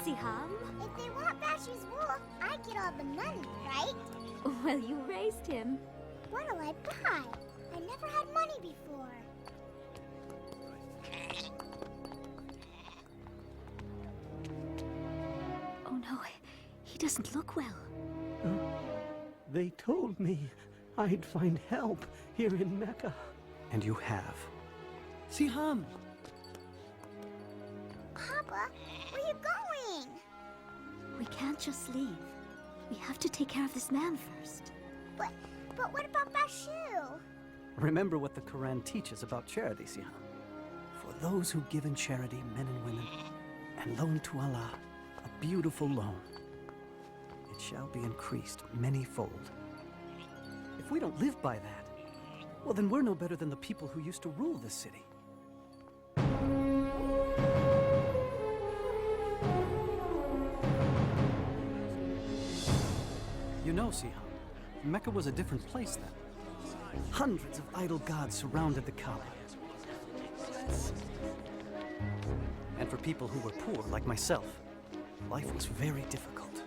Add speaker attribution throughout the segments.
Speaker 1: Siham.
Speaker 2: If they want Bashi's wolf, I get all the money, right?
Speaker 1: Well, you raised him.
Speaker 2: What'll I buy? I never had money before.
Speaker 1: Oh no, he doesn't look well.
Speaker 3: They told me I'd find help here in Mecca.
Speaker 4: And you have. Siham!
Speaker 2: Papa, where you going?
Speaker 1: We can't just leave. We have to take care of this man first.
Speaker 2: But what about Bashu?
Speaker 4: Remember what the Quran teaches about charity, Siham. For those who give in charity, men and women, and loan to Allah, a beautiful loan, it shall be increased many-fold. If we don't live by that, well, then we're no better than the people who used to rule this city. You know, Siham, Mecca was a different place then. Hundreds of idol gods surrounded the Kaaba. And for people who were poor, like myself, life was very difficult.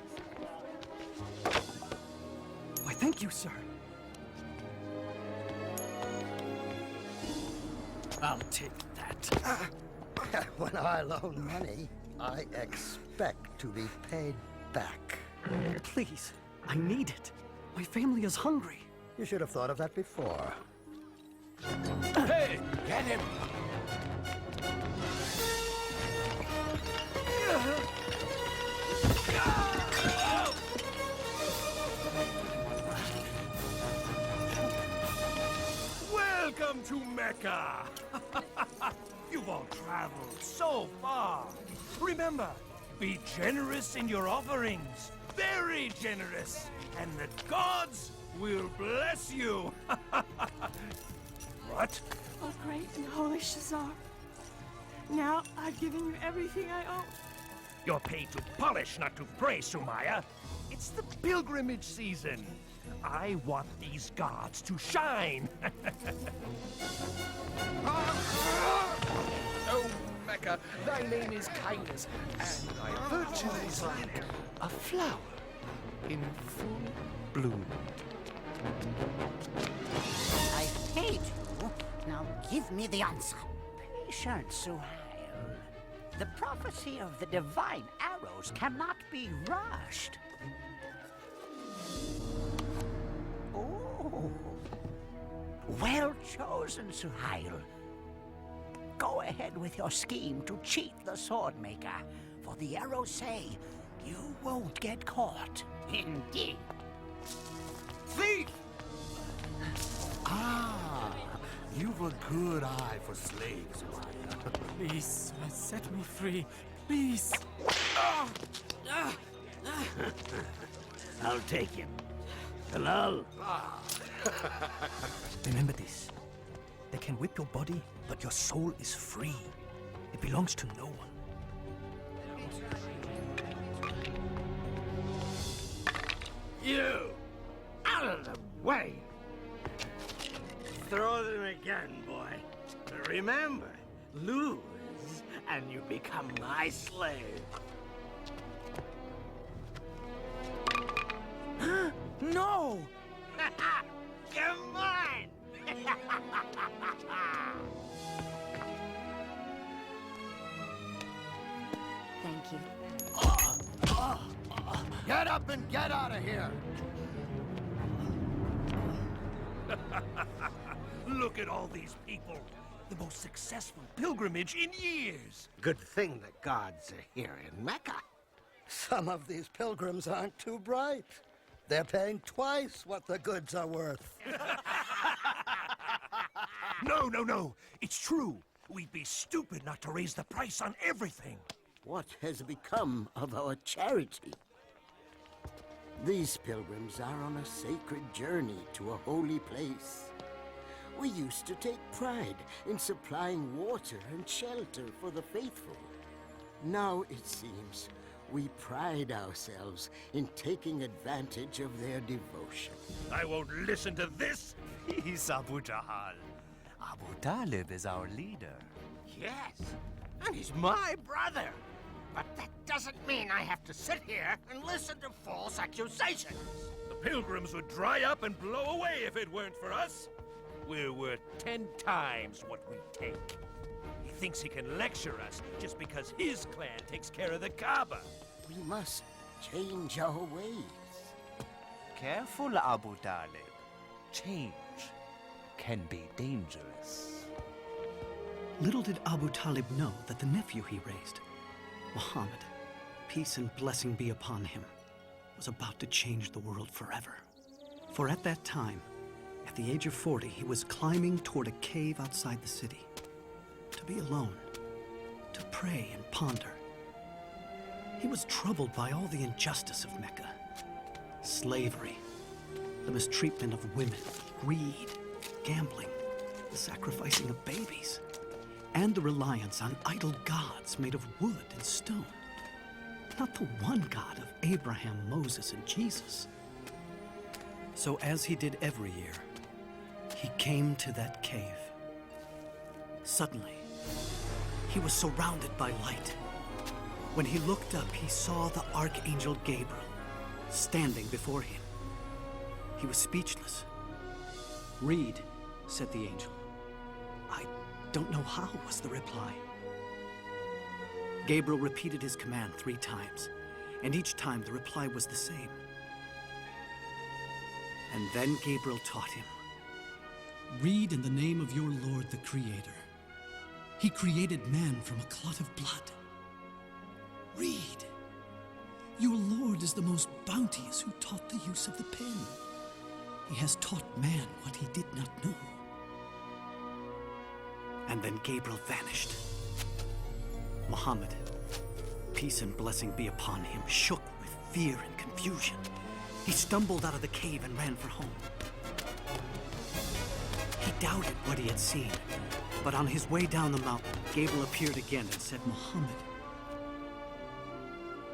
Speaker 4: Why, thank you, sir. I'll take that.
Speaker 5: When I loan money, I expect to be paid back.
Speaker 4: Please, I need it. My family is hungry.
Speaker 5: You should have thought of that before.
Speaker 6: Hey, get him! Welcome to Mecca! You've all traveled so far. Remember, be generous in your offerings. Very generous. And the gods will bless you. What?
Speaker 7: Oh, great and holy Shazar. Now I've given you everything I own.
Speaker 6: You're paid to polish, not to pray, Sumaya. It's the pilgrimage season. I want these gods to shine. Oh, Mecca, thy name is kindness, and thy virtue is like a flower in full bloom.
Speaker 8: I paid you. Now give me the answer. Patient, Suhail. The prophecy of the divine arrows cannot be rushed. Oh. Well chosen, Suhail. Go ahead with your scheme to cheat the Swordmaker, for the arrows say you won't get caught. Indeed.
Speaker 6: Thief!
Speaker 9: Ah, you've a good eye for slaves, Maya.
Speaker 3: Please, set me free. Please.
Speaker 9: I'll take him. Halal.
Speaker 4: Remember this. They can whip your body, but your soul is free. It belongs to no one.
Speaker 9: You! Out of the way! Throw them again, boy. Remember, lose, and you become my slave.
Speaker 4: No!
Speaker 9: You're mine!
Speaker 1: Thank you.
Speaker 5: Get up and get out of here!
Speaker 6: Look at all these people. The most successful pilgrimage in years.
Speaker 9: Good thing the gods are here in Mecca.
Speaker 5: Some of these pilgrims aren't too bright. They're paying twice what the goods are worth.
Speaker 6: No, no, no. It's true. We'd be stupid not to raise the price on everything.
Speaker 9: What has become of our charity?
Speaker 10: These pilgrims are on a sacred journey to a holy place. We used to take pride in supplying water and shelter for the faithful. Now, it seems, we pride ourselves in taking advantage of their devotion.
Speaker 6: I won't listen to this.
Speaker 11: He's Abu Jahal. Abu Talib is our leader.
Speaker 9: Yes, and he's my brother. But that doesn't mean I have to sit here and listen to false accusations.
Speaker 6: The pilgrims would dry up and blow away if it weren't for us. We're worth 10 times what we take. He thinks he can lecture us just because his clan takes care of the Kaaba.
Speaker 10: We must change our ways.
Speaker 11: Careful, Abu Talib. Change can be dangerous.
Speaker 4: Little did Abu Talib know that the nephew he raised, Muhammad, peace and blessing be upon him, was about to change the world forever. For at that time, at the age of 40, he was climbing toward a cave outside the city, to be alone, to pray and ponder. He was troubled by all the injustice of Mecca. Slavery, the mistreatment of women, greed, gambling, the sacrificing of babies, and the reliance on idol gods made of wood and stone. Not the one God of Abraham, Moses, and Jesus. So as he did every year, he came to that cave. Suddenly, he was surrounded by light. When he looked up, he saw the Archangel Gabriel standing before him. He was speechless. "Read," said the angel. "I don't know how," was the reply. Gabriel repeated his command 3 times, and each time the reply was the same. And then Gabriel taught him.
Speaker 12: "Read in the name of your Lord the Creator. He created man from a clot of blood. Read. Your Lord is the most bounteous who taught the use of the pen. He has taught man what he did not know."
Speaker 4: And then Gabriel vanished. Muhammad, peace and blessing be upon him, shook with fear and confusion. He stumbled out of the cave and ran for home. He doubted what he had seen, but on his way down the mountain, Gabriel appeared again and said,
Speaker 12: "Muhammad,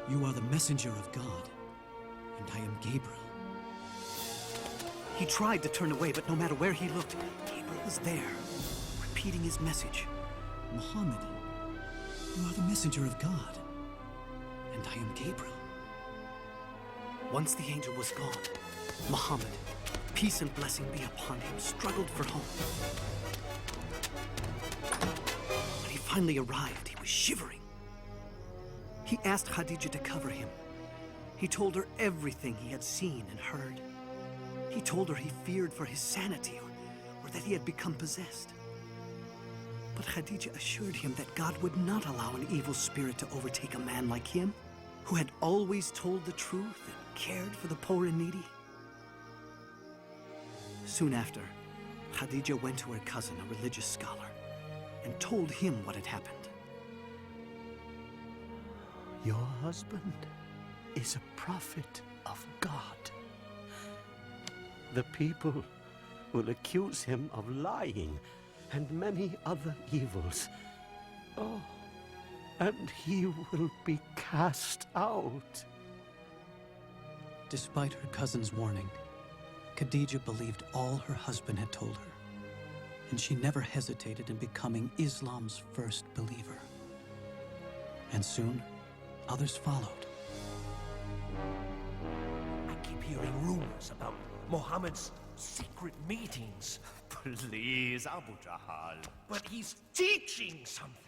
Speaker 12: you are the messenger of God, and I am Gabriel."
Speaker 4: He tried to turn away, but no matter where he looked, Gabriel was there, repeating his message.
Speaker 12: "Muhammad, you are the messenger of God, and I am Gabriel."
Speaker 4: Once the angel was gone, Muhammad, peace and blessing be upon him, struggled for home. When he finally arrived, he was shivering. He asked Khadija to cover him. He told her everything he had seen and heard. He told her he feared for his sanity or that he had become possessed. But Khadija assured him that God would not allow an evil spirit to overtake a man like him, who had always told the truth and cared for the poor and needy. Soon after, Khadija went to her cousin, a religious scholar, and told him what had happened.
Speaker 3: Your husband is a prophet of God. The people will accuse him of lying and many other evils. Oh, and he will be cast out.
Speaker 4: Despite her cousin's warning, Khadija believed all her husband had told her, and she never hesitated in becoming Islam's first believer. And soon, others followed.
Speaker 6: I keep hearing rumors about Muhammad's secret meetings.
Speaker 11: Please, Abu Jahal.
Speaker 6: But he's teaching something.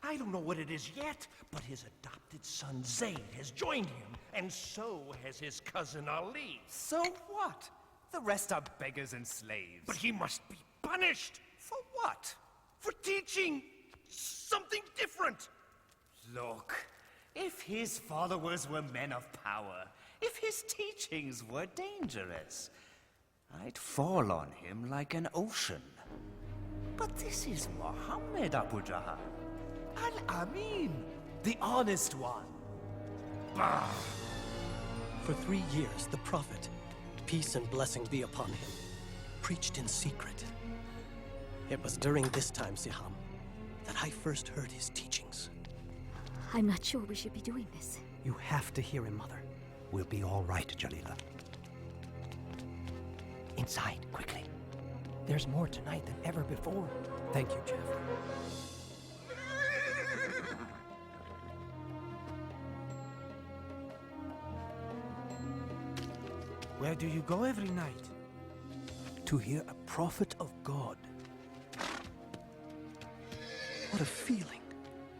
Speaker 6: I don't know what it is yet, but his adopted son Zayd has joined him, and so has his cousin Ali.
Speaker 11: So what? The rest are beggars and slaves.
Speaker 6: But he must be punished.
Speaker 11: For what?
Speaker 6: For teaching something different.
Speaker 11: Look, if his followers were men of power, if his teachings were dangerous, I'd fall on him like an ocean. But this is Muhammad, Abu Jahal. Al-Amin, the honest one.
Speaker 6: Bah!
Speaker 13: For 3 years, the Prophet, peace and blessing be upon him, preached in secret. It was during this time, Siham, that I first heard his teachings.
Speaker 1: I'm not sure we should be doing this.
Speaker 4: You have to hear him, Mother.
Speaker 8: We'll be all right, Jalila.
Speaker 14: Inside, quickly. There's more tonight than ever before.
Speaker 13: Thank you, Jeff.
Speaker 14: Where do you go every night? To hear a prophet of God.
Speaker 4: What a feeling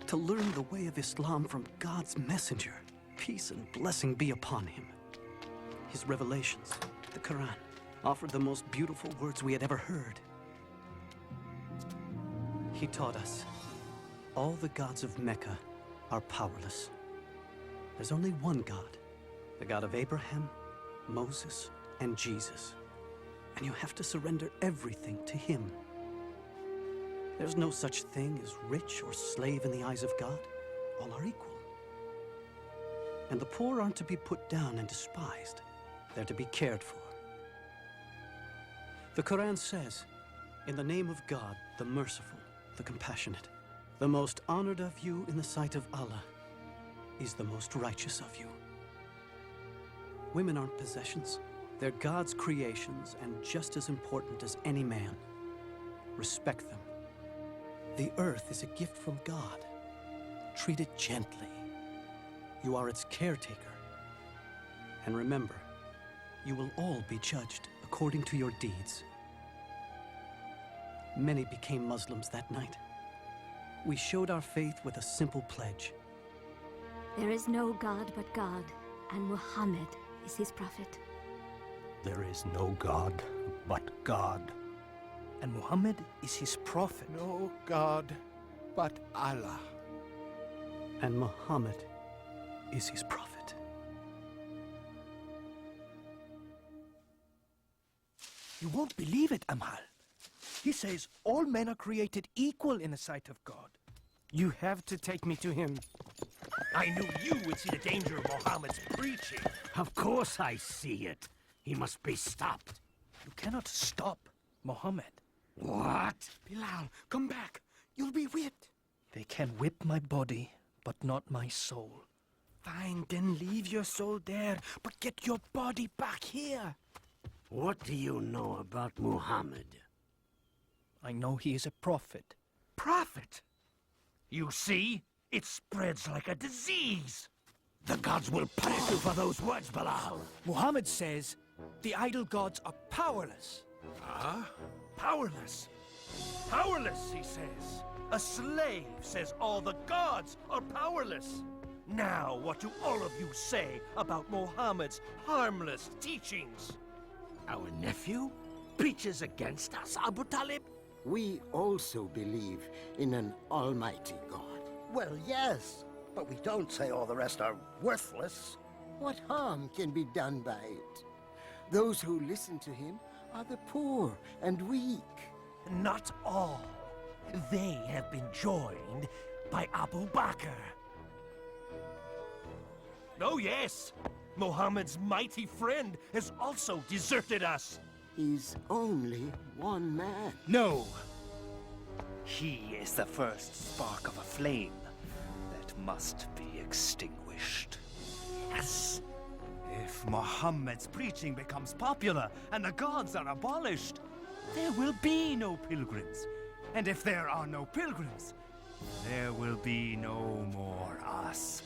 Speaker 4: to learn the way of Islam from God's messenger. Peace and blessing be upon him. His revelations, the Quran, offered the most beautiful words we had ever heard. He taught us all the gods of Mecca are powerless. There's only one God, the God of Abraham, Moses, and Jesus. And you have to surrender everything to him. There's no such thing as rich or slave in the eyes of God. All are equal. And the poor aren't to be put down and despised. They're to be cared for. The Quran says, in the name of God, the merciful, the compassionate, the most honored of you in the sight of Allah is the most righteous of you. Women aren't possessions. They're God's creations and just as important as any man. Respect them. The earth is a gift from God. Treat it gently. You are its caretaker. And remember, you will all be judged according to your deeds. Many became Muslims that night. We showed our faith with a simple pledge.
Speaker 1: There is no God but God, and Muhammad is his prophet.
Speaker 6: There is no God but God.
Speaker 14: And Muhammad is his prophet.
Speaker 6: No God but Allah.
Speaker 4: And Muhammad is his prophet.
Speaker 14: You won't believe it, Amal. He says all men are created equal in the sight of God. You have to take me to him.
Speaker 6: I knew you would see the danger of Muhammad's preaching.
Speaker 3: Of course I see it. He must be stopped.
Speaker 14: You cannot stop Muhammad.
Speaker 3: What?
Speaker 14: Bilal, come back. You'll be whipped. They can whip my body, but not my soul. Fine, then leave your soul there, but get your body back here.
Speaker 3: What do you know about Muhammad?
Speaker 14: I know he is a prophet.
Speaker 6: Prophet? You see? It spreads like a disease.
Speaker 3: The gods will punish you for those words, Bilal.
Speaker 14: Muhammad says the idol gods are powerless.
Speaker 6: Huh? Powerless? Powerless, he says. A slave says all the gods are powerless. Now, what do all of you say about Muhammad's harmless teachings?
Speaker 3: Our nephew preaches against us, Abu Talib?
Speaker 10: We also believe in an almighty God.
Speaker 5: Well, yes, but we don't say all the rest are worthless.
Speaker 10: What harm can be done by it? Those who listen to him are the poor and weak.
Speaker 6: Not all. They have been joined by Abu Bakr. Oh yes, Muhammad's mighty friend has also deserted us.
Speaker 10: He's only one man.
Speaker 11: No! He is the first spark of a flame that must be extinguished.
Speaker 6: Yes!
Speaker 11: If Muhammad's preaching becomes popular and the gods are abolished, there will be no pilgrims. And if there are no pilgrims, there will be no more us.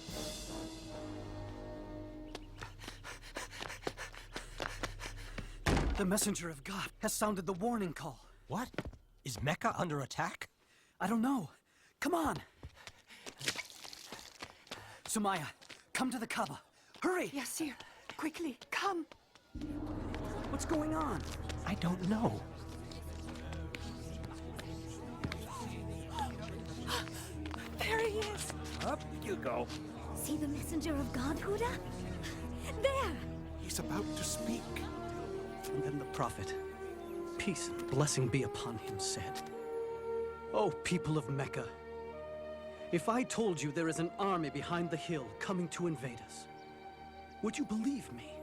Speaker 4: The messenger of God has sounded the warning call.
Speaker 14: What? Is Mecca under attack?
Speaker 4: I don't know. Come on. Sumaya, come to the Kaaba. Hurry!
Speaker 7: Yasir, quickly, come.
Speaker 4: What's going on?
Speaker 14: I don't know.
Speaker 7: There he is.
Speaker 6: Up you go.
Speaker 1: See the messenger of God, Huda? There!
Speaker 6: He's about to speak.
Speaker 4: And then the prophet, peace and blessing be upon him, said, "O people of Mecca, if I told you there is an army behind the hill coming to invade us, would you believe me?"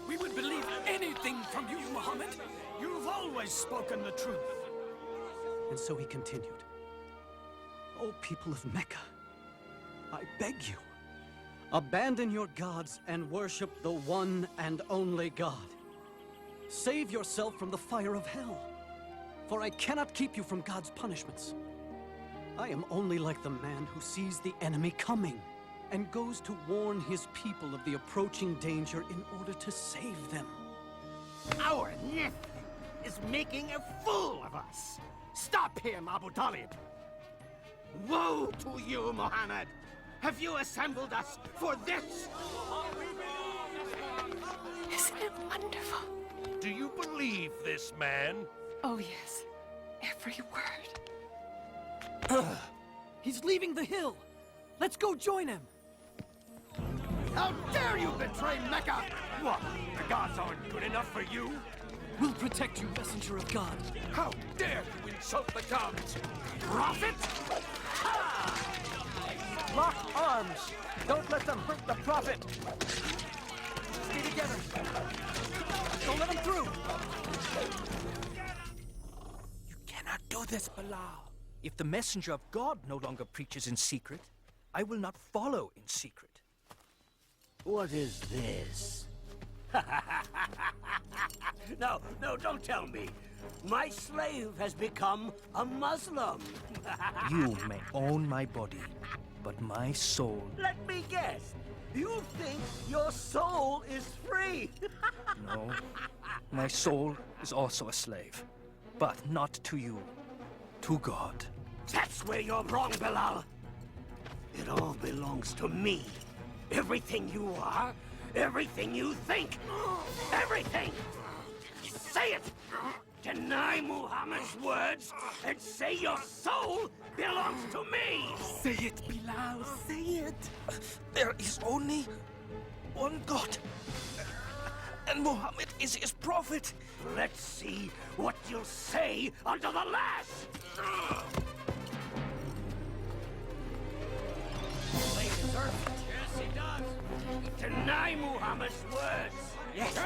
Speaker 12: We would believe anything from you, Muhammad. You've always spoken the truth.
Speaker 4: And so he continued, "O people of Mecca, I beg you, abandon your gods and worship the one and only God. Save yourself from the fire of hell, for I cannot keep you from God's punishments. I am only like the man who sees the enemy coming and goes to warn his people of the approaching danger in order to save them.
Speaker 9: Our nephew is making a fool of us. Stop him, Abu Talib. Woe to you, Muhammad. Have you assembled us for this?
Speaker 7: Isn't it wonderful?
Speaker 6: Do you believe this man?
Speaker 7: Oh, yes. Every word.
Speaker 4: He's leaving the hill. Let's go join him.
Speaker 9: How dare you betray Mecca?
Speaker 6: What? The gods aren't good enough for you?
Speaker 4: We'll protect you, messenger of God.
Speaker 6: How dare you insult the gods?
Speaker 9: Prophet?
Speaker 4: Lock arms. Don't let them hurt the prophet. Stay together. Don't let them through.
Speaker 14: You cannot do this, Bilal. If the messenger of God no longer preaches in secret, I will not follow in secret.
Speaker 8: What is this? No, don't tell me. My slave has become a Muslim.
Speaker 14: You may own my body, but my soul...
Speaker 8: Let me guess. You think your soul is free?
Speaker 14: No. My soul is also a slave. But not to you. To God.
Speaker 8: That's where you're wrong, Bilal. It all belongs to me. Everything you are, everything you think, everything! Say it! Deny Muhammad's words and say your soul belongs to me!
Speaker 14: Say it, Bilal, say it! There is only one God. And Muhammad is his prophet.
Speaker 8: Let's see what you'll say under the lash! Yes, he does. Deny Muhammad's words.
Speaker 14: Yes.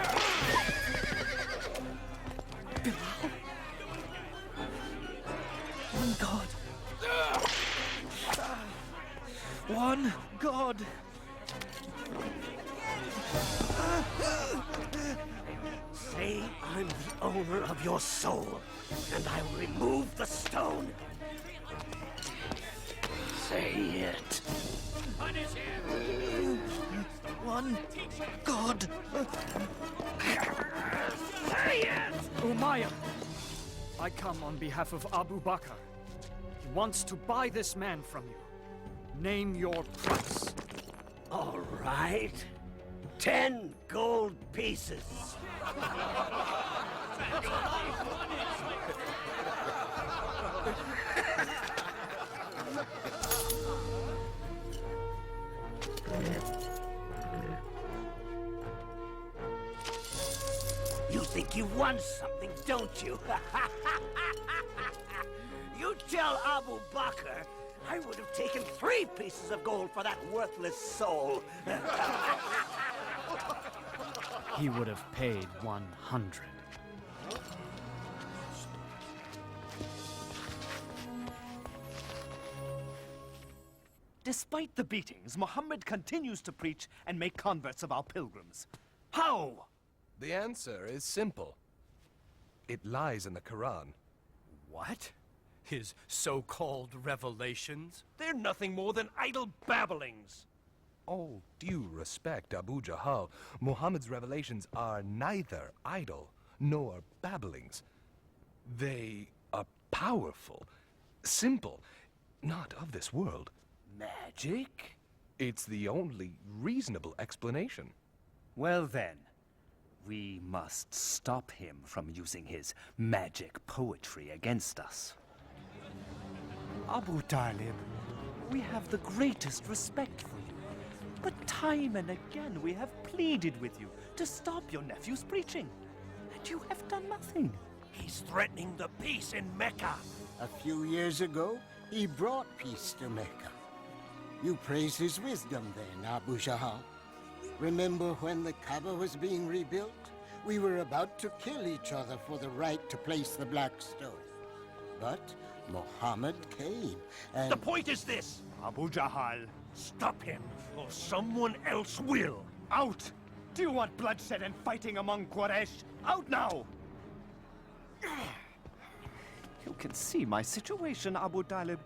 Speaker 14: One God. One God.
Speaker 8: Say I'm the owner of your soul, and I will remove the stone. Say it. Punish him.
Speaker 14: One God.
Speaker 8: Say it!
Speaker 4: Umayyah, I come on behalf of Abu Bakr. He wants to buy this man from you. Name your price.
Speaker 8: All right. 10 gold pieces. You think you won something, don't you? You tell Abu Bakr I would have taken 3 pieces of gold for that worthless soul.
Speaker 4: He would have paid 100.
Speaker 11: Despite the beatings, Muhammad continues to preach and make converts of our pilgrims. How?
Speaker 6: The answer is simple. It lies in the Quran.
Speaker 9: What? His so-called revelations?
Speaker 6: They're nothing more than idle babblings. All due respect, Abu Jahal, Muhammad's revelations are neither idle nor babblings. They are powerful, simple, not of this world.
Speaker 11: Magic?
Speaker 6: It's the only reasonable explanation.
Speaker 11: Well then, we must stop him from using his magic poetry against us. Abu Talib, we have the greatest respect for you. But time and again we have pleaded with you to stop your nephew's preaching. And you have done nothing.
Speaker 3: He's threatening the peace in Mecca.
Speaker 10: A few years ago, he brought peace to Mecca. You praise his wisdom then, Abu Jahal. Remember when the Kaaba was being rebuilt? We were about to kill each other for the right to place the Black Stone. But Muhammad came, and...
Speaker 3: The point is this,
Speaker 11: Abu Jahal.
Speaker 3: stop him, or someone else will.
Speaker 11: Out! Do you want bloodshed and fighting among Quraysh? Out now! You can see my situation, Abu Talib.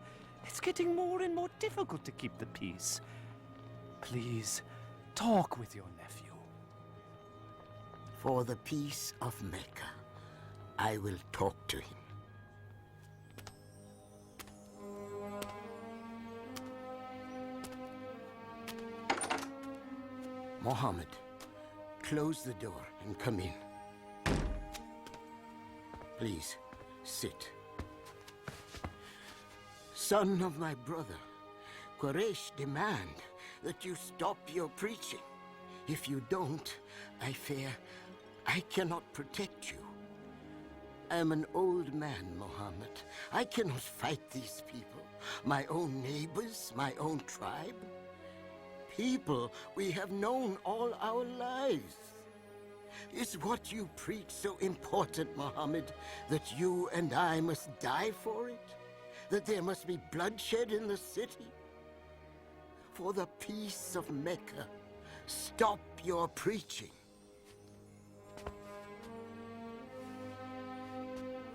Speaker 11: It's getting more and more difficult to keep the peace. Please, talk with your nephew.
Speaker 10: For the peace of Mecca, I will talk to him. Mohammed, close the door and come in. Please, sit. Son of my brother, Quraysh demand that you stop your preaching. If you don't, I fear I cannot protect you. I am an old man, Mohammed. I cannot fight these people. My own neighbors, my own tribe. People we have known all our lives. Is what you preach so important, Mohammed, that you and I must die for it? That there must be bloodshed in the city? For the peace of Mecca, stop your preaching.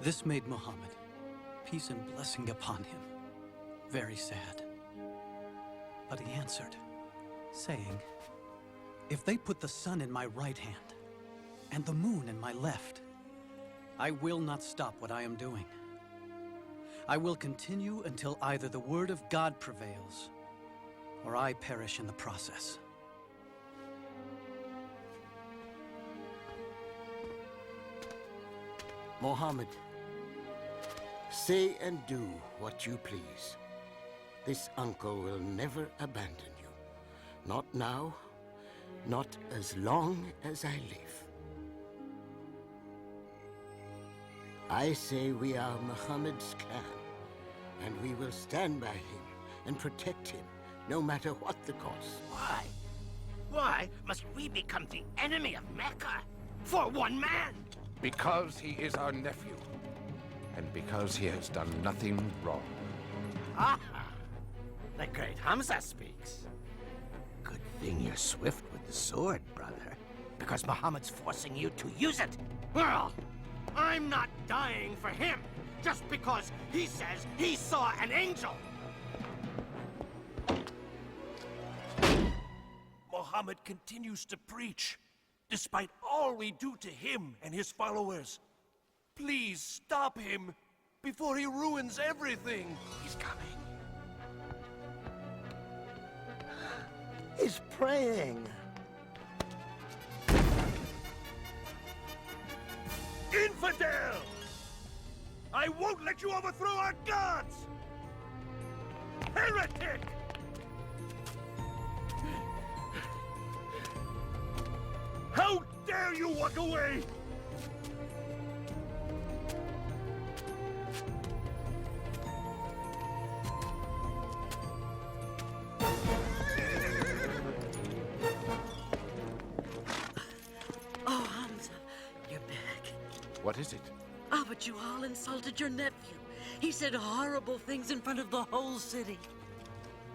Speaker 4: This made Muhammad, peace and blessing upon him, very sad. But he answered, saying, "If they put the sun in my right hand and the moon in my left, I will not stop what I am doing. I will continue until either the word of God prevails or I perish in the process."
Speaker 10: Mohammed, say and do what you please. This uncle will never abandon you. Not now, not as long as I live. I say we are Muhammad's clan, and we will stand by him and protect him, no matter what the cost.
Speaker 9: Why? Why must we become the enemy of Mecca? For one man?
Speaker 15: Because he is our nephew, and because he has done nothing wrong.
Speaker 9: Aha! The great Hamza speaks. Good thing you're swift with the sword, brother, because Muhammad's forcing you to use it. Well, I'm not dying for him, just because he says he saw an angel.
Speaker 6: Muhammad continues to preach, despite all we do to him and his followers. Please stop him before he ruins everything.
Speaker 9: He's coming.
Speaker 5: He's praying.
Speaker 6: Infidel! I won't let you overthrow our gods! Heretic! How dare you walk away!
Speaker 16: Oh, Hamza, you're back.
Speaker 15: What is it?
Speaker 16: Oh, but you all insulted your nephew. He said horrible things in front of the whole city.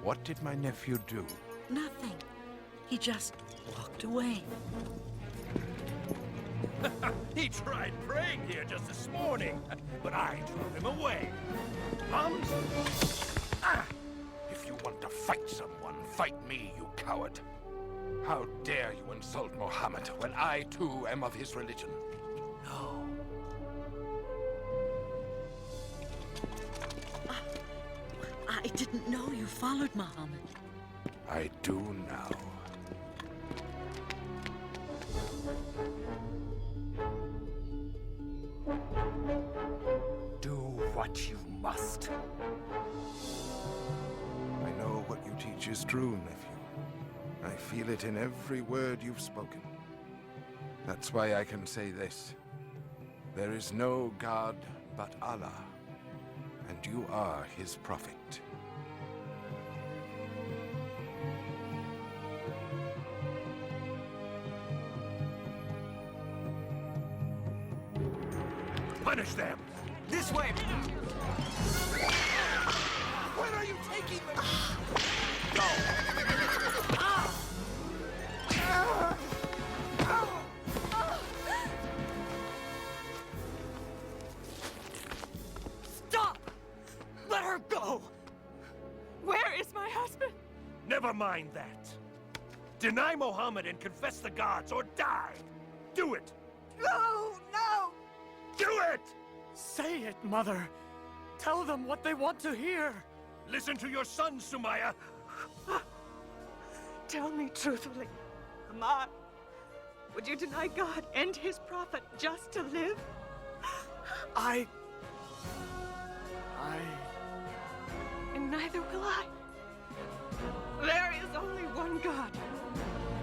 Speaker 15: What did my nephew do?
Speaker 16: Nothing. He just walked away.
Speaker 6: He tried praying here just this morning, but I drove him away.
Speaker 15: If you want to fight someone, fight me, you coward. How dare you insult Muhammad when I, too, am of his religion?
Speaker 16: No. I didn't know you followed Muhammad.
Speaker 15: I do now.
Speaker 9: Do what you must.
Speaker 15: I know what you teach is true, nephew. I feel it in every word you've spoken. That's why I can say this. There is no God but Allah, and you are his prophet.
Speaker 6: Punish them!
Speaker 9: This way!
Speaker 6: Where are you taking them?
Speaker 16: Stop! Let her go!
Speaker 7: Where is my husband?
Speaker 6: Never mind that. Deny Muhammad and confess the gods, or die! Do it,
Speaker 7: No! No!
Speaker 6: Do it!
Speaker 14: Say it, Mother. Tell them what they want to hear.
Speaker 6: Listen to your son, Sumaya.
Speaker 7: Tell me truthfully, Amar, would you deny God and his prophet just to live? And neither will I. There is only one God,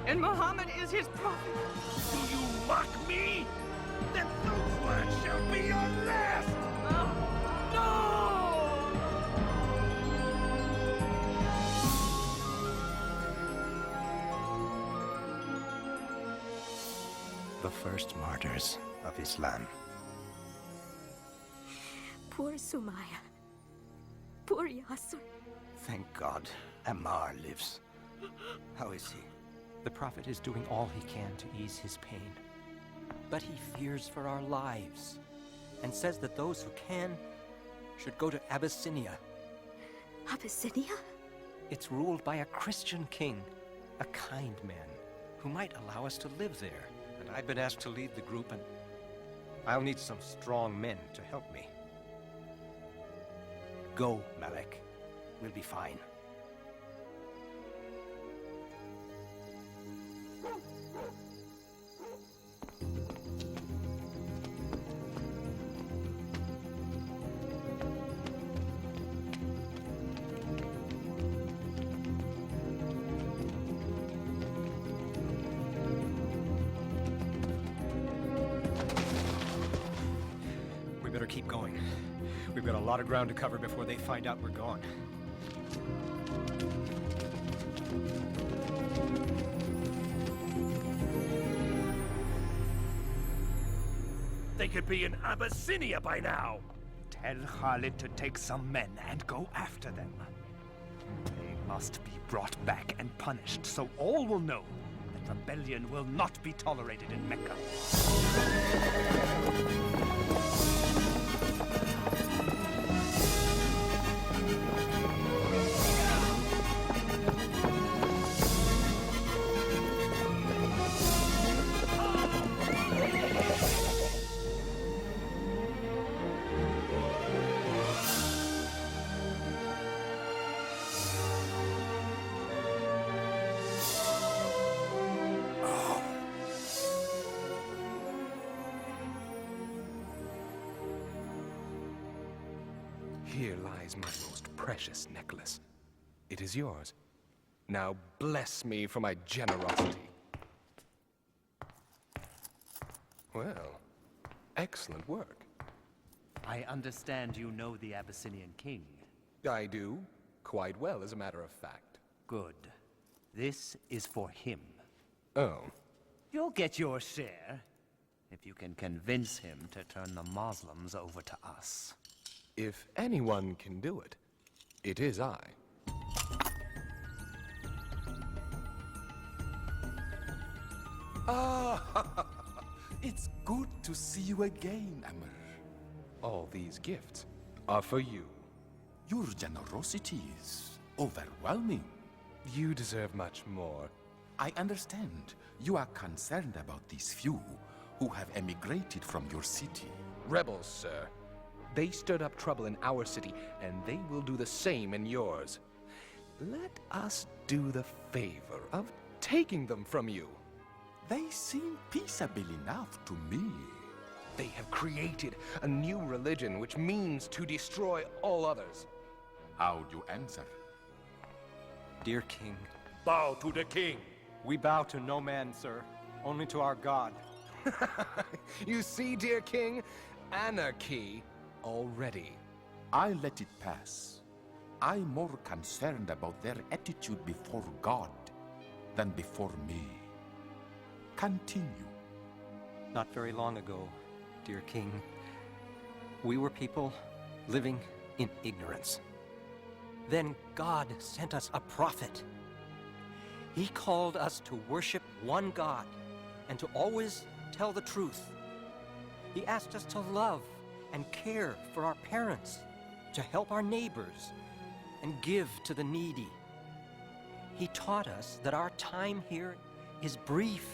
Speaker 7: and Muhammad is his prophet.
Speaker 6: Do you mock me? Then those words shall be your last!
Speaker 11: The first martyrs of Islam.
Speaker 1: Poor Sumaya. Poor Yasser.
Speaker 11: Thank God, Ammar lives. How is he?
Speaker 17: The Prophet is doing all he can to ease his pain. But he fears for our lives, and says that those who can should go to Abyssinia.
Speaker 1: Abyssinia?
Speaker 17: It's ruled by a Christian king, a kind man, who might allow us to live there. And I've been asked to lead the group, and I'll need some strong men to help me.
Speaker 11: Go, Malik. We'll be fine.
Speaker 17: We better keep going. We've got a lot of ground to cover before they find out we're gone.
Speaker 6: They could be in Abyssinia by now.
Speaker 11: Tell Khalid to take some men and go after them. They must be brought back and punished, so all will know that rebellion will not be tolerated in Mecca.
Speaker 18: Here lies my most precious necklace. It is yours. Now bless me for my generosity. Well, excellent work.
Speaker 11: I understand you know the Abyssinian king.
Speaker 18: I do. Quite well, as a matter of fact.
Speaker 11: Good. This is for him.
Speaker 18: Oh.
Speaker 11: You'll get your share, if you can convince him to turn the Muslims over to us.
Speaker 18: If anyone can do it, it is I.
Speaker 15: Ah, it's good to see you again, Amr.
Speaker 18: All these gifts are for you.
Speaker 15: Your generosity is overwhelming.
Speaker 18: You deserve much more.
Speaker 15: I understand you are concerned about these few who have emigrated from your city.
Speaker 18: Rebels, sir. They stirred up trouble in our city, and they will do the same in yours. Let us do the favor of taking them from you.
Speaker 15: They seem peaceable enough to me.
Speaker 18: They have created a new religion which means to destroy all others.
Speaker 15: How do you answer?
Speaker 17: Dear King.
Speaker 6: Bow to the king.
Speaker 17: We bow to no man, sir. Only to our God.
Speaker 18: You see, dear King? Anarchy already.
Speaker 15: I let it pass. I'm more concerned about their attitude before God than before me. Continue.
Speaker 17: Not very long ago, dear King, we were people living in ignorance. Then God sent us a prophet. He called us to worship one God and to always tell the truth. He asked us to love and care for our parents, to help our neighbors, and give to the needy. He taught us that our time here is brief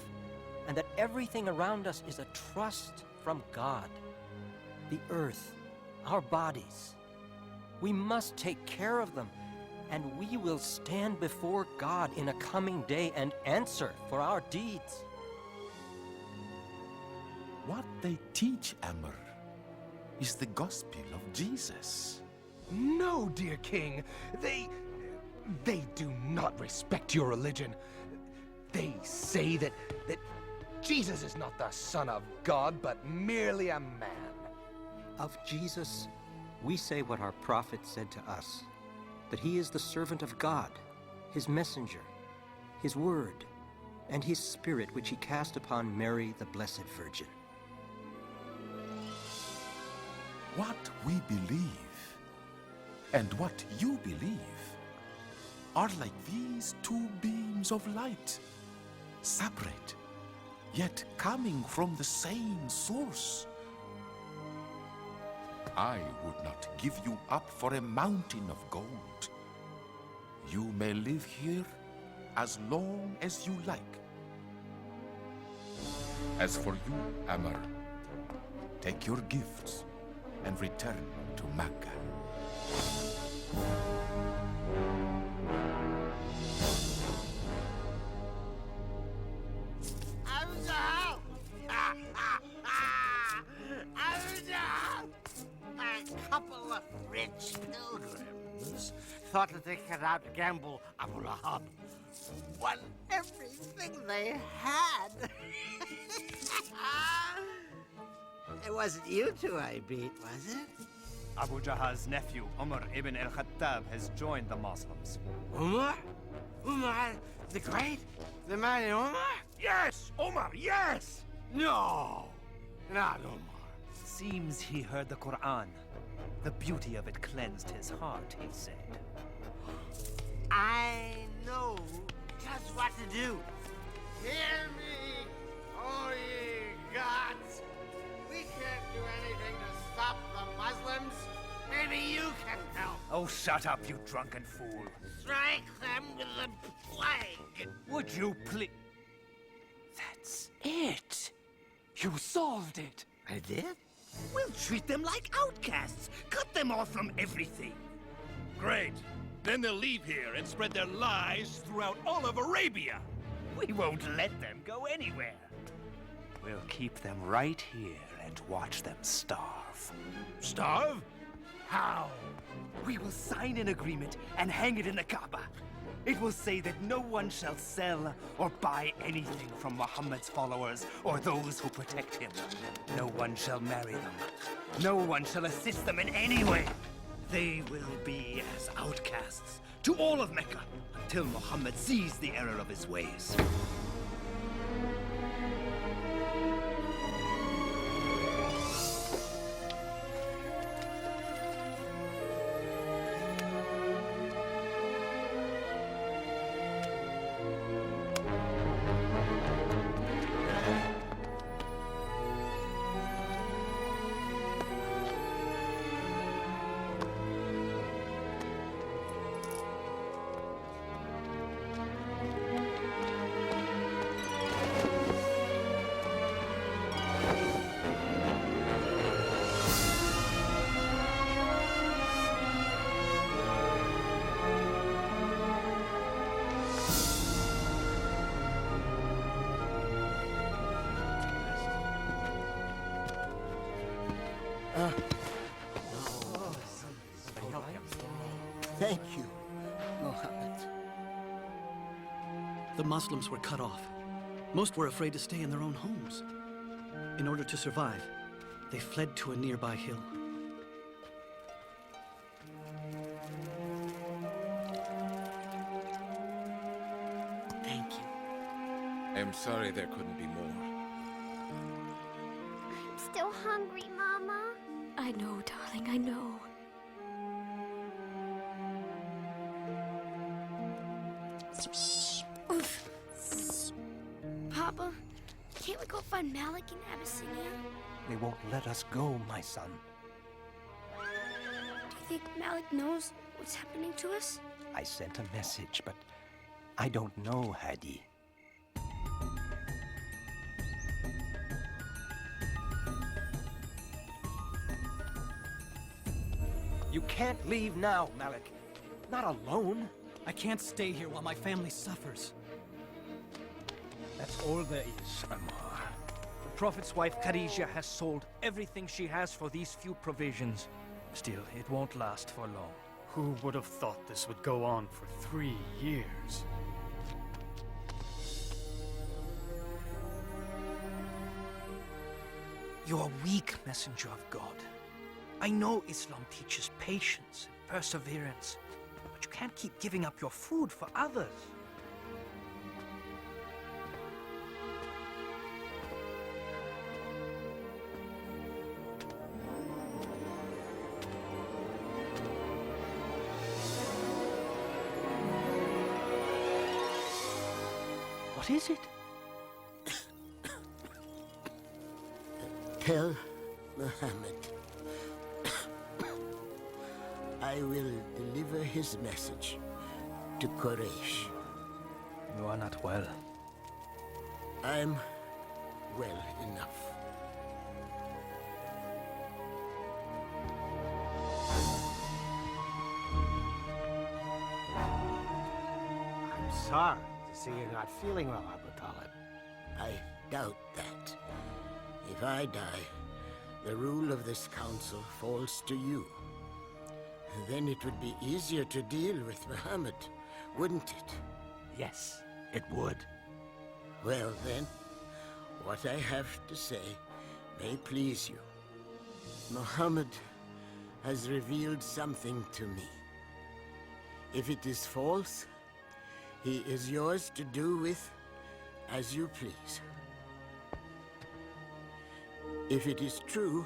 Speaker 17: and that everything around us is a trust from God. The earth, our bodies. We must take care of them, and we will stand before God in a coming day and answer for our deeds.
Speaker 19: What they teach, Amr, is the gospel of Jesus.
Speaker 18: No, dear king. They do not respect your religion. They say that Jesus is not the Son of God, but merely a man.
Speaker 17: Of Jesus, we say what our prophet said to us, that he is the servant of God, his messenger, his word, and his spirit which he cast upon Mary, the Blessed Virgin.
Speaker 19: What we believe and what you believe are like these two beams of light, separate, yet coming from the same source. I would not give you up for a mountain of gold. You may live here as long as you like. As for you, Amr, take your gifts and return to Mecca.
Speaker 8: A couple of rich pilgrims thought that they could outgamble Abu Lahab. Won everything they had. It wasn't you two I beat, was it?
Speaker 11: Abu Jahal's nephew, Umar ibn al-Khattab, has joined the Muslims.
Speaker 8: Umar? Umar the Great? The mighty Umar?
Speaker 6: Yes, Omar, yes!
Speaker 8: No, not Umar.
Speaker 11: Seems he heard the Quran. The beauty of it cleansed his heart, he said.
Speaker 8: I know just what to do. Hear me, O ye gods! We can't do anything to stop the Muslims. Maybe you can help.
Speaker 11: Oh, shut up, you drunken fool.
Speaker 8: Strike them with the plague.
Speaker 11: Would you please... That's it. You solved it.
Speaker 8: I did?
Speaker 6: We'll treat them like outcasts. Cut them off from everything. Great. Then they'll leave here and spread their lies throughout all of Arabia.
Speaker 11: We won't let them go anywhere. We'll keep them right here and watch them starve.
Speaker 6: Starve?
Speaker 11: How? We will sign an agreement and hang it in the Kaaba. It will say that no one shall sell or buy anything from Muhammad's followers or those who protect him. No one shall marry them. No one shall assist them in any way. They will be as outcasts to all of Mecca until Muhammad sees the error of his ways.
Speaker 10: Thank you, Mohammed.
Speaker 4: The Muslims were cut off. Most were afraid to stay in their own homes. In order to survive, they fled to a nearby hill.
Speaker 8: Thank you.
Speaker 15: I'm sorry there couldn't be more.
Speaker 2: I'm still hungry, Mama.
Speaker 1: I know, darling, I know.
Speaker 2: Papa, can't we go find Malik in Abyssinia?
Speaker 17: They won't let us go, my son.
Speaker 2: Do you think Malik knows what's happening to us?
Speaker 17: I sent a message, but I don't know, Hadi. You can't leave now, Malik. Not alone.
Speaker 4: I can't stay here while my family suffers.
Speaker 14: That's all there is, Ammar. The Prophet's wife, Khadijah, has sold everything she has for these few provisions. Still, it won't last for long.
Speaker 20: Who would have thought this would go on for 3 years?
Speaker 14: You're a weak messenger of God. I know Islam teaches patience and perseverance, but you can't keep giving up your food for others. What is it?
Speaker 10: Tell Muhammad I will deliver his message to Quraysh.
Speaker 14: You are not well.
Speaker 10: I'm well enough.
Speaker 9: I'm sorry to see you're not feeling well, Abu Talib.
Speaker 10: I doubt that. If I die, the rule of this council falls to you. Then it would be easier to deal with Muhammad, wouldn't it?
Speaker 9: Yes, it would.
Speaker 10: Well then, what I have to say may please you. Muhammad has revealed something to me. If it is false, he is yours to do with as you please. If it is true,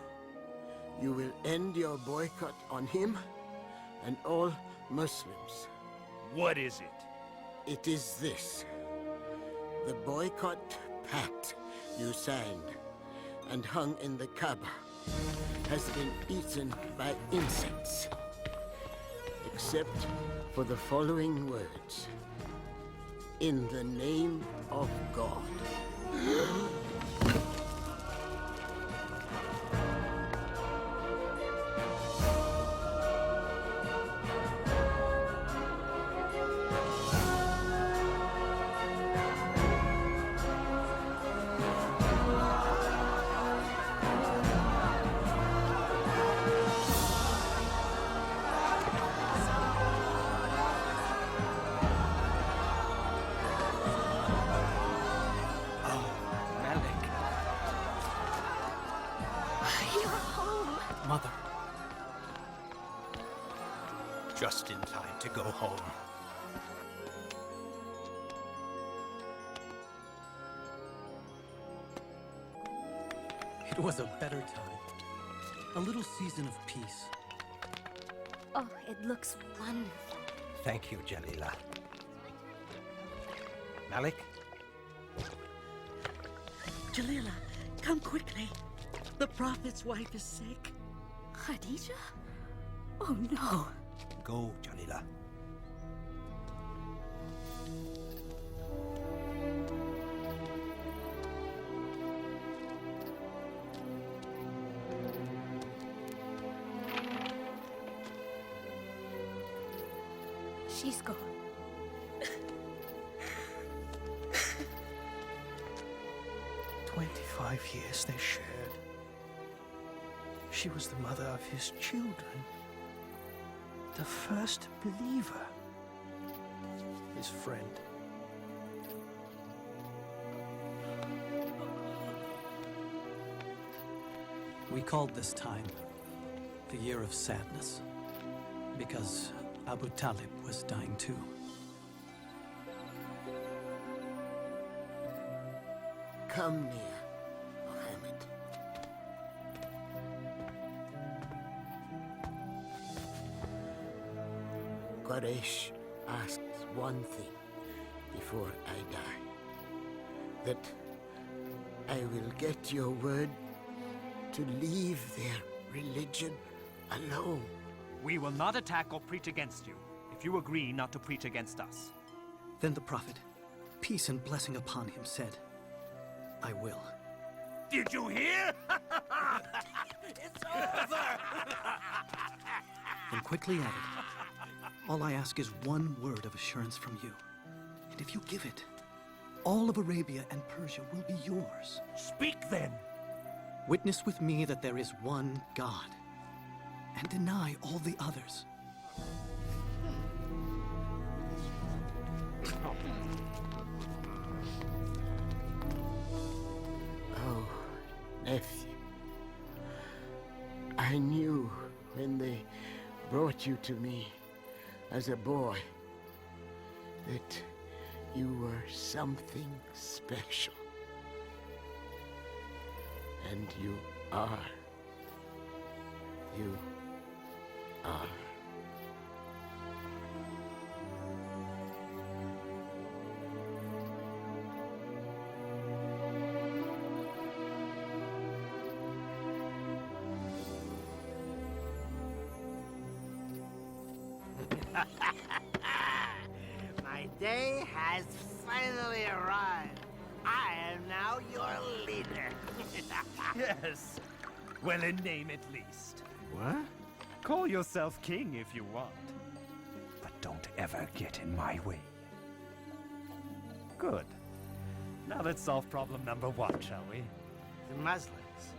Speaker 10: you will end your boycott on him and all Muslims.
Speaker 6: What is it?
Speaker 10: It is this. The boycott pact you signed and hung in the Kaaba has been eaten by insects. Except for the following words. In the name of God.
Speaker 4: Mother.
Speaker 17: Just in time to go home.
Speaker 4: It was a better time. A little season of peace.
Speaker 1: Oh, it looks wonderful.
Speaker 17: Thank you, Jalila. Malik?
Speaker 16: Jalila, come quickly. The Prophet's wife is sick.
Speaker 1: Khadijah? Oh no.
Speaker 17: Go, Jalila.
Speaker 1: She's gone.
Speaker 14: 25 years they shared. She was the mother of his children. The first believer. His friend.
Speaker 4: We called this time the Year of Sadness, because Abu Talib was dying too.
Speaker 10: Come near, Muhammad. Quraysh asks one thing before I die. That I will get your word to leave their religion alone.
Speaker 11: We will not attack or preach against you, if you agree not to preach against us.
Speaker 4: Then the Prophet, peace and blessing upon him, said, I will.
Speaker 6: Did you hear?
Speaker 9: It's over!
Speaker 4: And quickly added, all I ask is one word of assurance from you. And if you give it, all of Arabia and Persia will be yours.
Speaker 6: Speak then.
Speaker 4: Witness with me that there is one God, and deny all the others.
Speaker 10: Oh, nephew. I knew when they brought you to me as a boy that you were something special. And you are. You are.
Speaker 9: My day has finally arrived. I am now your leader.
Speaker 6: Yes. Well, in name at least.
Speaker 11: What?
Speaker 6: Call yourself king if you want. But don't ever get in my way. Good. Now let's solve problem number 1, shall we?
Speaker 9: The Muslims.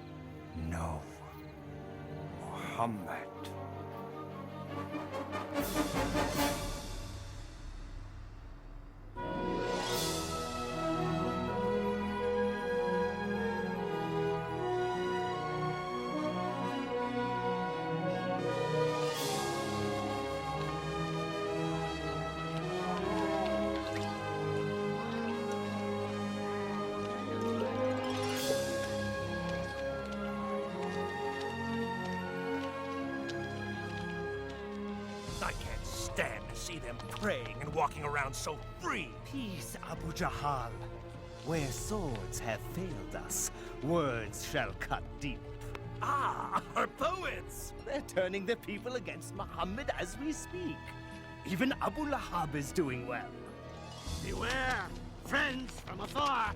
Speaker 6: No. Muhammad. I can't stand to see them praying and walking around so free.
Speaker 11: Peace, Abu Jahal. Where swords have failed us, words shall cut deep.
Speaker 6: Ah, our poets!
Speaker 11: They're turning the people against Muhammad as we speak. Even Abu Lahab is doing well.
Speaker 9: Beware, friends from afar.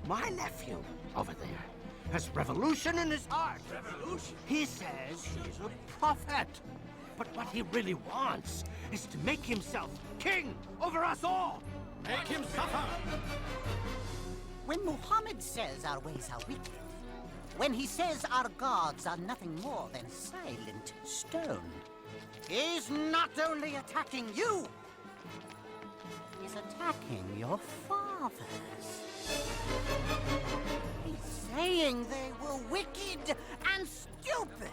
Speaker 9: My nephew over there has revolution in his heart.
Speaker 6: Revolution?
Speaker 9: He says he's a prophet. But what he really wants is to make himself king over us all.
Speaker 8: Make him suffer! When Muhammad says our ways are wicked, when he says our gods are nothing more than silent stone, he's not only attacking you, he's attacking your fathers. He's saying they were wicked and stupid.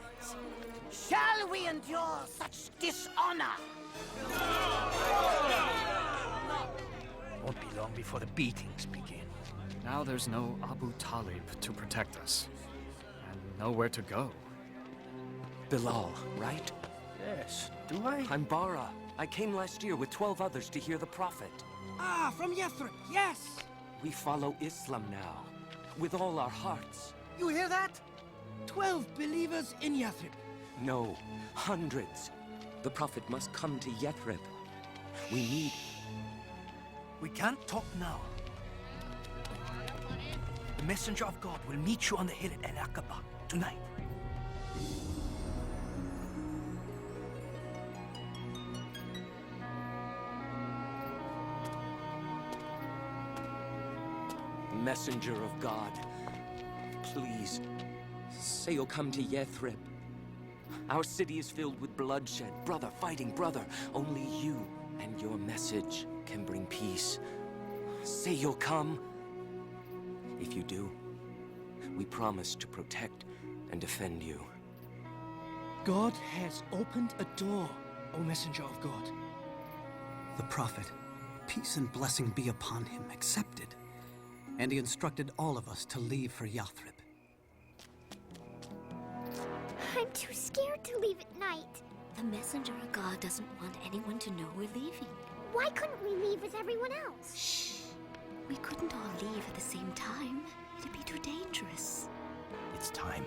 Speaker 8: Shall we endure such dishonor?
Speaker 14: Won't be long before the beatings begin.
Speaker 20: Now there's no Abu Talib to protect us. And nowhere to go.
Speaker 21: Bilal, right?
Speaker 14: Yes, do I?
Speaker 21: I'm Bara. I came last year with 12 others to hear the Prophet.
Speaker 22: Ah, from Yathrib, yes!
Speaker 21: We follow Islam now, with all our hearts.
Speaker 22: You hear that? 12 believers in Yathrib.
Speaker 21: No, hundreds. The Prophet must come to Yathrib. We need...
Speaker 14: We can't talk now. The messenger of God will meet you on the hill at Al-Aqaba tonight.
Speaker 21: Messenger of God, please, say you'll come to Yathrib. Our city is filled with bloodshed, brother fighting brother. Only you and your message can bring peace. Say you'll come. If you do, we promise to protect and defend you.
Speaker 22: God has opened a door, O messenger of God.
Speaker 4: The prophet, peace and blessing be upon him, accepted. And he instructed all of us to leave for Yathrib.
Speaker 2: I'm too scared to leave at night.
Speaker 1: The messenger of God doesn't want anyone to know we're leaving.
Speaker 2: Why couldn't we leave with everyone else?
Speaker 1: Shh. We couldn't all leave at the same time. It'd be too dangerous.
Speaker 14: It's time.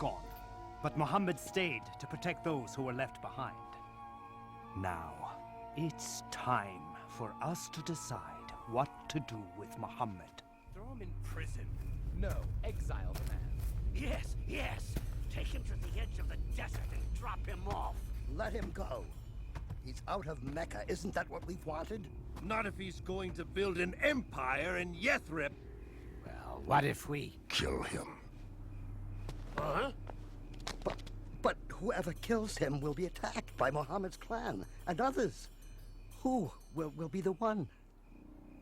Speaker 12: gone, but Muhammad stayed to protect those who were left behind. Now, it's time for us to decide what to do with Muhammad.
Speaker 6: Throw him in prison. No, exile the man.
Speaker 8: Yes, yes. Take him to the edge of the desert and drop him off.
Speaker 5: Let him go. He's out of Mecca. Isn't that what we've wanted?
Speaker 6: Not if he's going to build an empire in Yathrib.
Speaker 9: Well, what if we
Speaker 5: kill him?
Speaker 9: Huh?
Speaker 5: But whoever kills him will be attacked by Muhammad's clan and others. Who will be the one?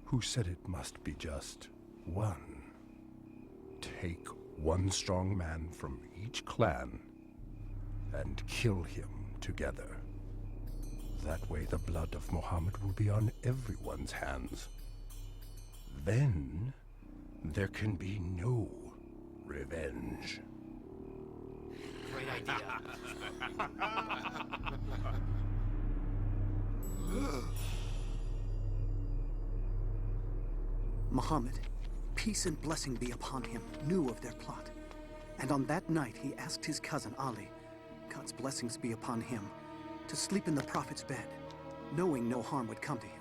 Speaker 13: Who said it must be just one? Take one strong man from each clan and kill him together. That way the blood of Muhammad will be on everyone's hands. Then there can be no revenge.
Speaker 9: Great idea.
Speaker 4: Muhammad, peace and blessing be upon him, knew of their plot. And on that night he asked his cousin Ali, God's blessings be upon him, to sleep in the Prophet's bed, knowing no harm would come to him.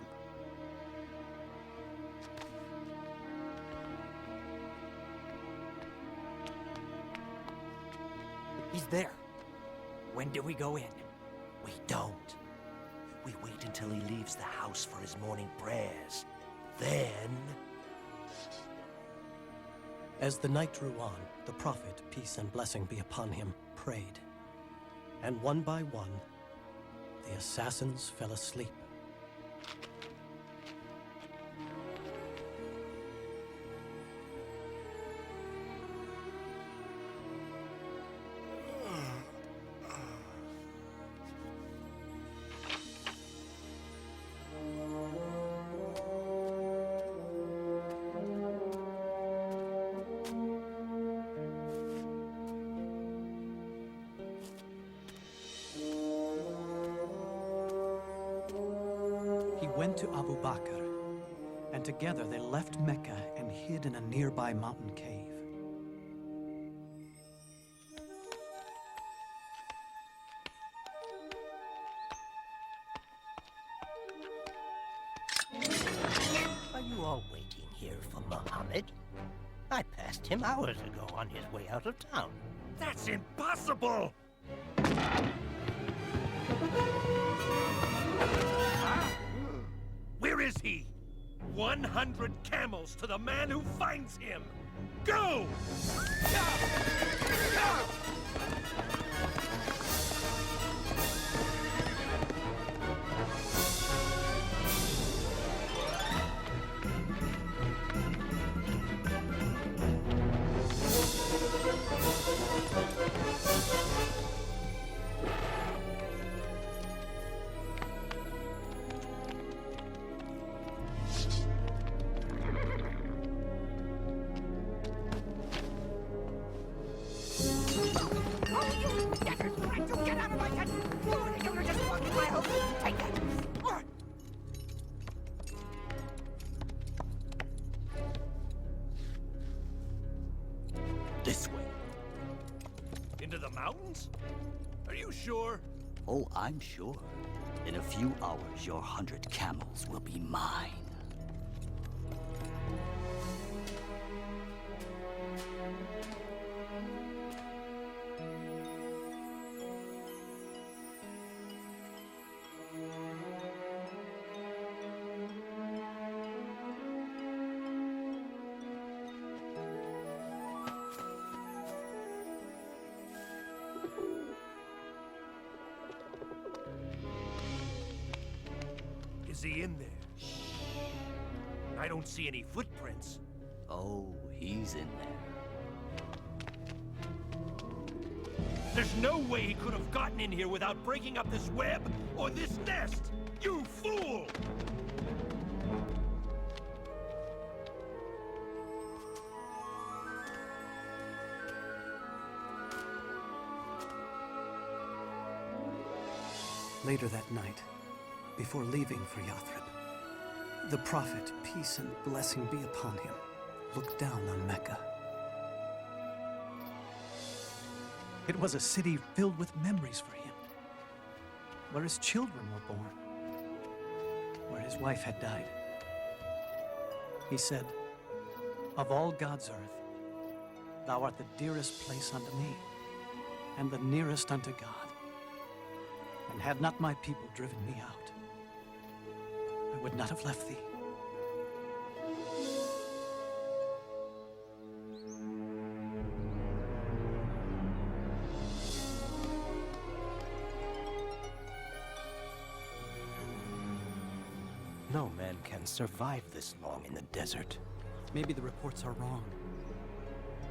Speaker 8: He's there. When do we go in? We don't. We wait until he leaves the house for his morning prayers. Then...
Speaker 23: As the night drew on, the Prophet, peace and blessing be upon him, prayed. And one by one, the assassins fell asleep. He went to Abu Bakr, and together they left Mecca and hid in a nearby mountain cave.
Speaker 8: Are you all waiting here for Muhammad? I passed him hours ago on his way out of town.
Speaker 6: That's impossible! Where is he? 100 camels to the man who finds him! Go!
Speaker 8: This way.
Speaker 6: Into the mountains? Are you sure?
Speaker 24: Oh, I'm sure. In a few hours, your 100 camels will be mine.
Speaker 6: Is he in there? I don't see any footprints.
Speaker 24: Oh, he's in there.
Speaker 6: There's no way he could have gotten in here without breaking up this web or this nest! You fool!
Speaker 4: Later that night, before leaving for Yathrib, the Prophet, peace and blessing be upon him, looked down on Mecca. It was a city filled with memories for him, where his children were born, where his wife had died. He said, "Of all God's earth, thou art the dearest place unto me, and the nearest unto God. And had not my people driven me out, I would not have left thee."
Speaker 17: No man can survive this long in the desert.
Speaker 4: Maybe the reports are wrong.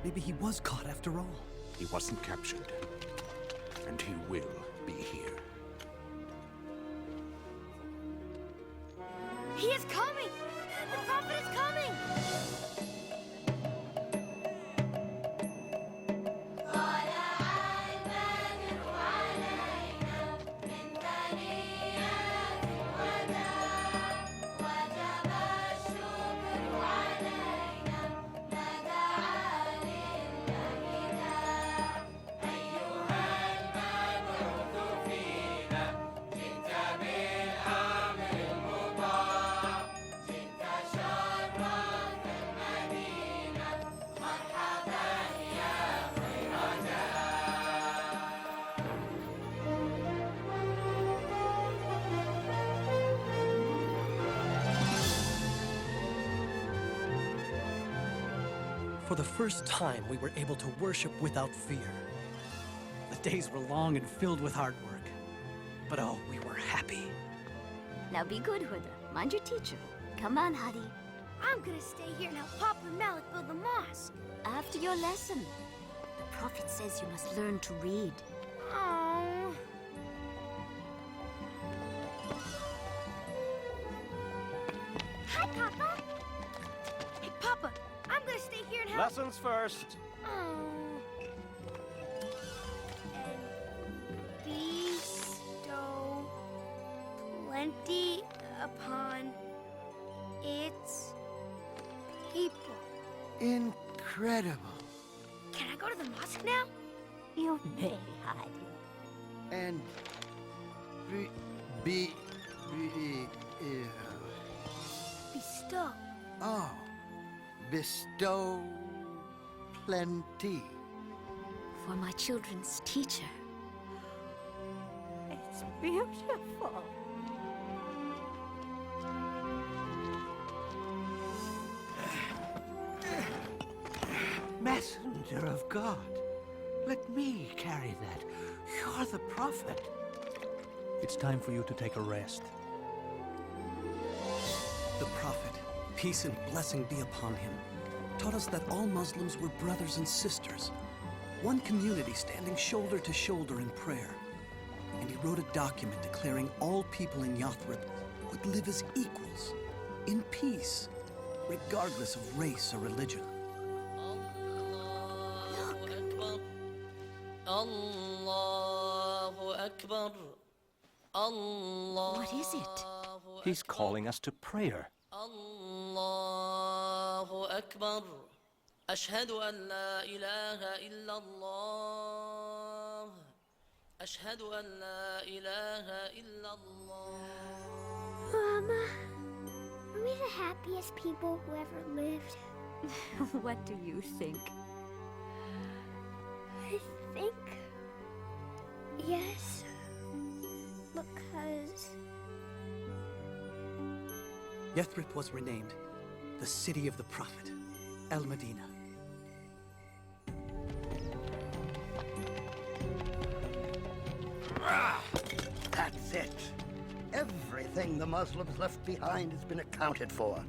Speaker 4: Maybe he was caught after all.
Speaker 13: He wasn't captured, and he will be here.
Speaker 2: He is coming! The prophet is coming!
Speaker 4: For the first time, we were able to worship without fear. The days were long and filled with hard work. But oh, we were happy.
Speaker 1: Now be good, Huda. Mind your teacher. Come on, Hadi.
Speaker 2: I'm gonna stay here and help Papa and Malik build the mosque.
Speaker 1: After your lesson. The prophet says you must learn to read.
Speaker 2: Oh. Hi, Papa. Hey, Papa. I'm gonna stay here and help.
Speaker 12: Lessons first.
Speaker 2: Oh. And bestow plenty upon its people.
Speaker 5: Incredible.
Speaker 2: Can I go to the mosque now?
Speaker 1: You may, Hadi.
Speaker 5: And
Speaker 2: Bestow.
Speaker 5: oh, bestow plenty.
Speaker 1: For my children's teacher. It's beautiful.
Speaker 8: Messenger of God, let me carry that. You're the prophet.
Speaker 4: It's time for you to take a rest. The Prophet, peace and blessing be upon him, taught us that all Muslims were brothers and sisters, one community standing shoulder to shoulder in prayer. And he wrote a document declaring all people in Yathrib would live as equals, in peace, regardless of race or religion.
Speaker 1: What is it?
Speaker 17: He's calling us to prayer.
Speaker 16: Allahu Akbar. Ashhadu an la ilaha illallah. Ashhadu an la ilaha illallah.
Speaker 2: Mama, are we the happiest people who ever lived?
Speaker 1: What do you think?
Speaker 2: I think yes, because
Speaker 4: Yathrib was renamed the city of the Prophet, Al-Medina.
Speaker 5: That's it. Everything the Muslims left behind has been accounted for.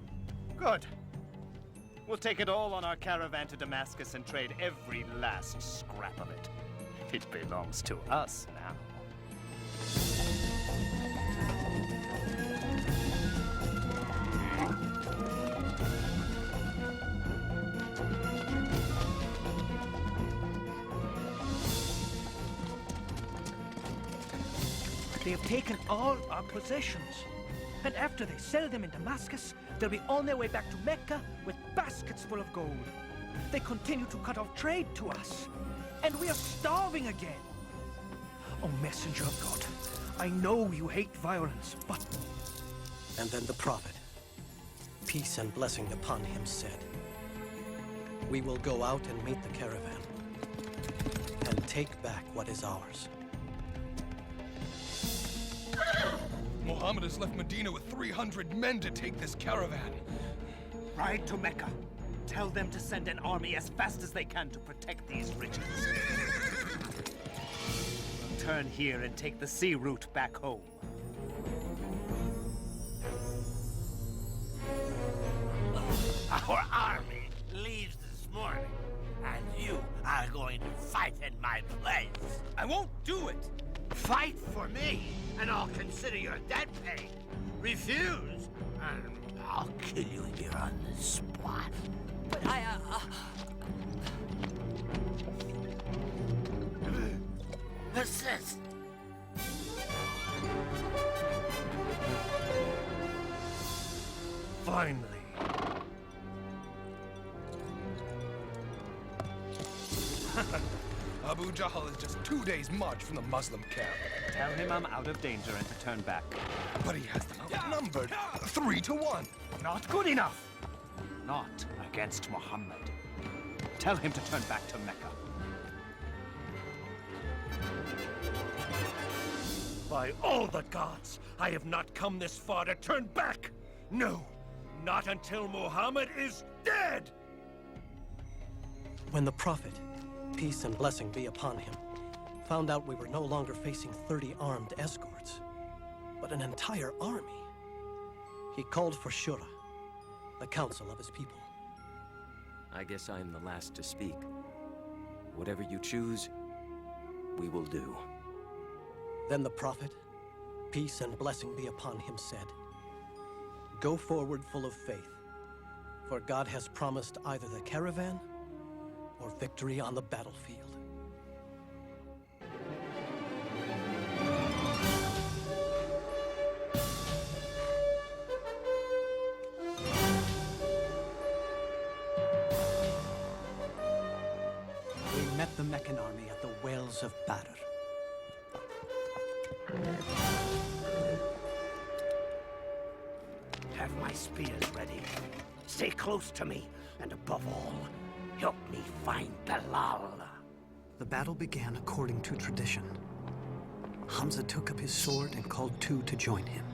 Speaker 12: Good. We'll take it all on our caravan to Damascus and trade every last scrap of it. It belongs to us now.
Speaker 14: They have taken all our possessions. And after they sell them in Damascus, they'll be on their way back to Mecca with baskets full of gold. They continue to cut off trade to us. and we are starving again. Oh, messenger of God, I know you hate violence, but...
Speaker 23: And then the prophet, peace and blessing upon him, said, "We will go out and meet the caravan, and take back what is ours."
Speaker 3: Muhammad has left Medina with 300 men to take this caravan.
Speaker 12: Ride to Mecca. Tell them to send an army as fast as they can to protect these riches. Turn here and take the sea route back home.
Speaker 9: Our army leaves this morning, and you are going to fight in my place.
Speaker 6: I won't do it!
Speaker 9: Fight for me, and I'll consider your debt paid. Refuse, and I'll kill you here on the spot.
Speaker 21: But
Speaker 9: Persist.
Speaker 6: Finally.
Speaker 3: Abu Jahl is just 2 days' march from the Muslim camp.
Speaker 12: Tell him I'm out of danger and to turn back.
Speaker 3: But he has them outnumbered 3 to 1.
Speaker 12: Not good enough! Not against Muhammad. Tell him to turn back to Mecca.
Speaker 6: By all the gods, I have not come this far to turn back! No, not until Muhammad is dead!
Speaker 23: When the prophet, peace and blessing be upon him, found out we were no longer facing 30 armed escorts, but an entire army, he called for Shura, the council of his people.
Speaker 21: I guess I am the last to speak. Whatever you choose, we will do.
Speaker 23: Then the prophet, peace and blessing be upon him, said, "Go forward full of faith, for God has promised either the caravan or victory on the battlefield."
Speaker 4: We met the Meccan army at the Wells of Badr.
Speaker 8: Have my spears ready. Stay close to me, and above all, help me find Bilal.
Speaker 4: The battle began according to tradition. Hamza took up his sword and called 2 to join him.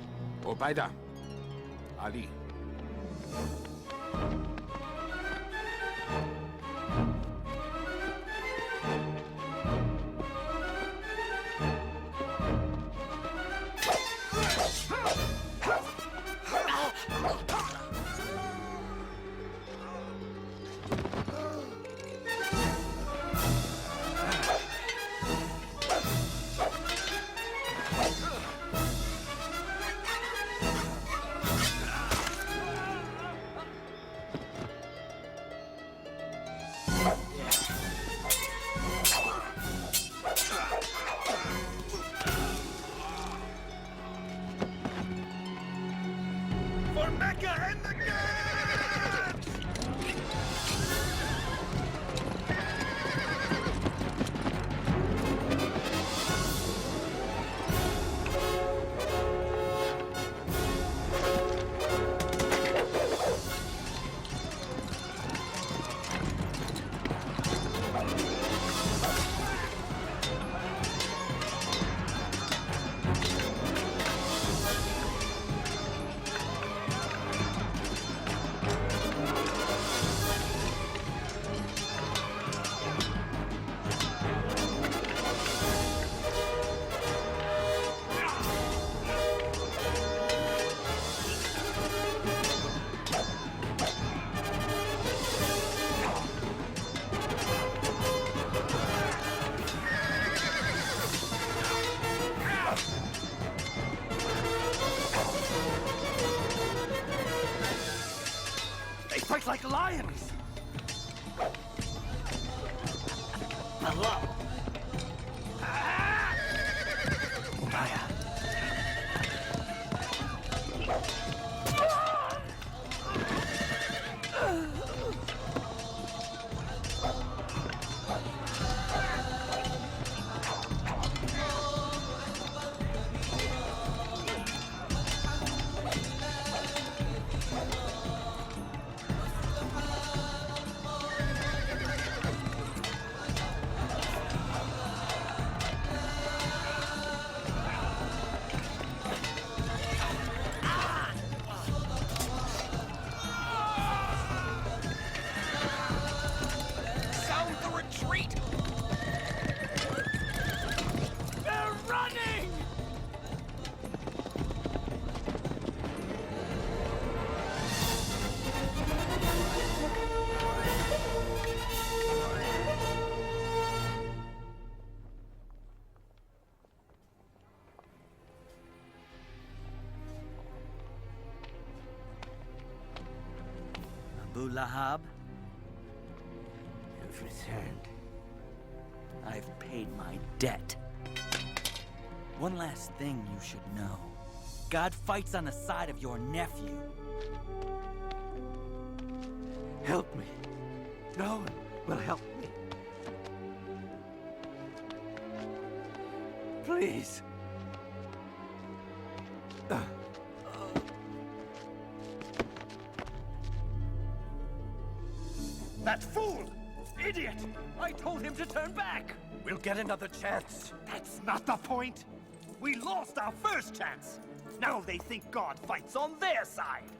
Speaker 15: Ubaidah. Ali.
Speaker 6: For Mecca and the gods!
Speaker 8: They fight like lions! Hello!
Speaker 24: Abu Lahab?
Speaker 11: You've returned. I've paid my debt.
Speaker 24: One last thing you should know. God fights on the side of your nephew.
Speaker 11: Help me. No one will help me. Please.
Speaker 6: That fool! Idiot! I told him to turn back!
Speaker 12: We'll get another chance.
Speaker 6: That's not the point! We lost our first chance! Now they think God fights on their side!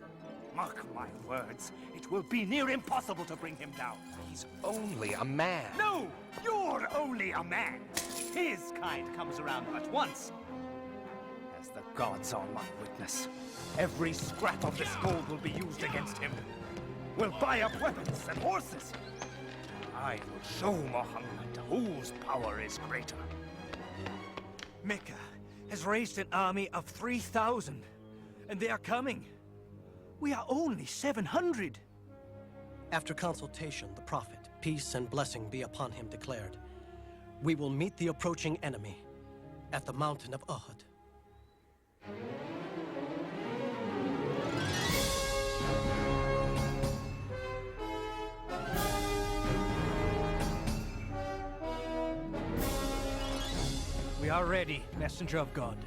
Speaker 6: Mark my words, it will be near impossible to bring him down.
Speaker 17: He's only a man.
Speaker 6: No! You're only a man! His kind comes around but once. As the gods are my witness, every scrap of this gold will be used against him. We'll buy up weapons and horses. I will show Muhammad whose power is greater.
Speaker 12: Mecca has raised an army of 3,000, and they are coming. We are only 700.
Speaker 23: After consultation, the Prophet, peace and blessing be upon him, declared, "We will meet the approaching enemy at the mountain of Uhud."
Speaker 12: We are ready, messenger of God.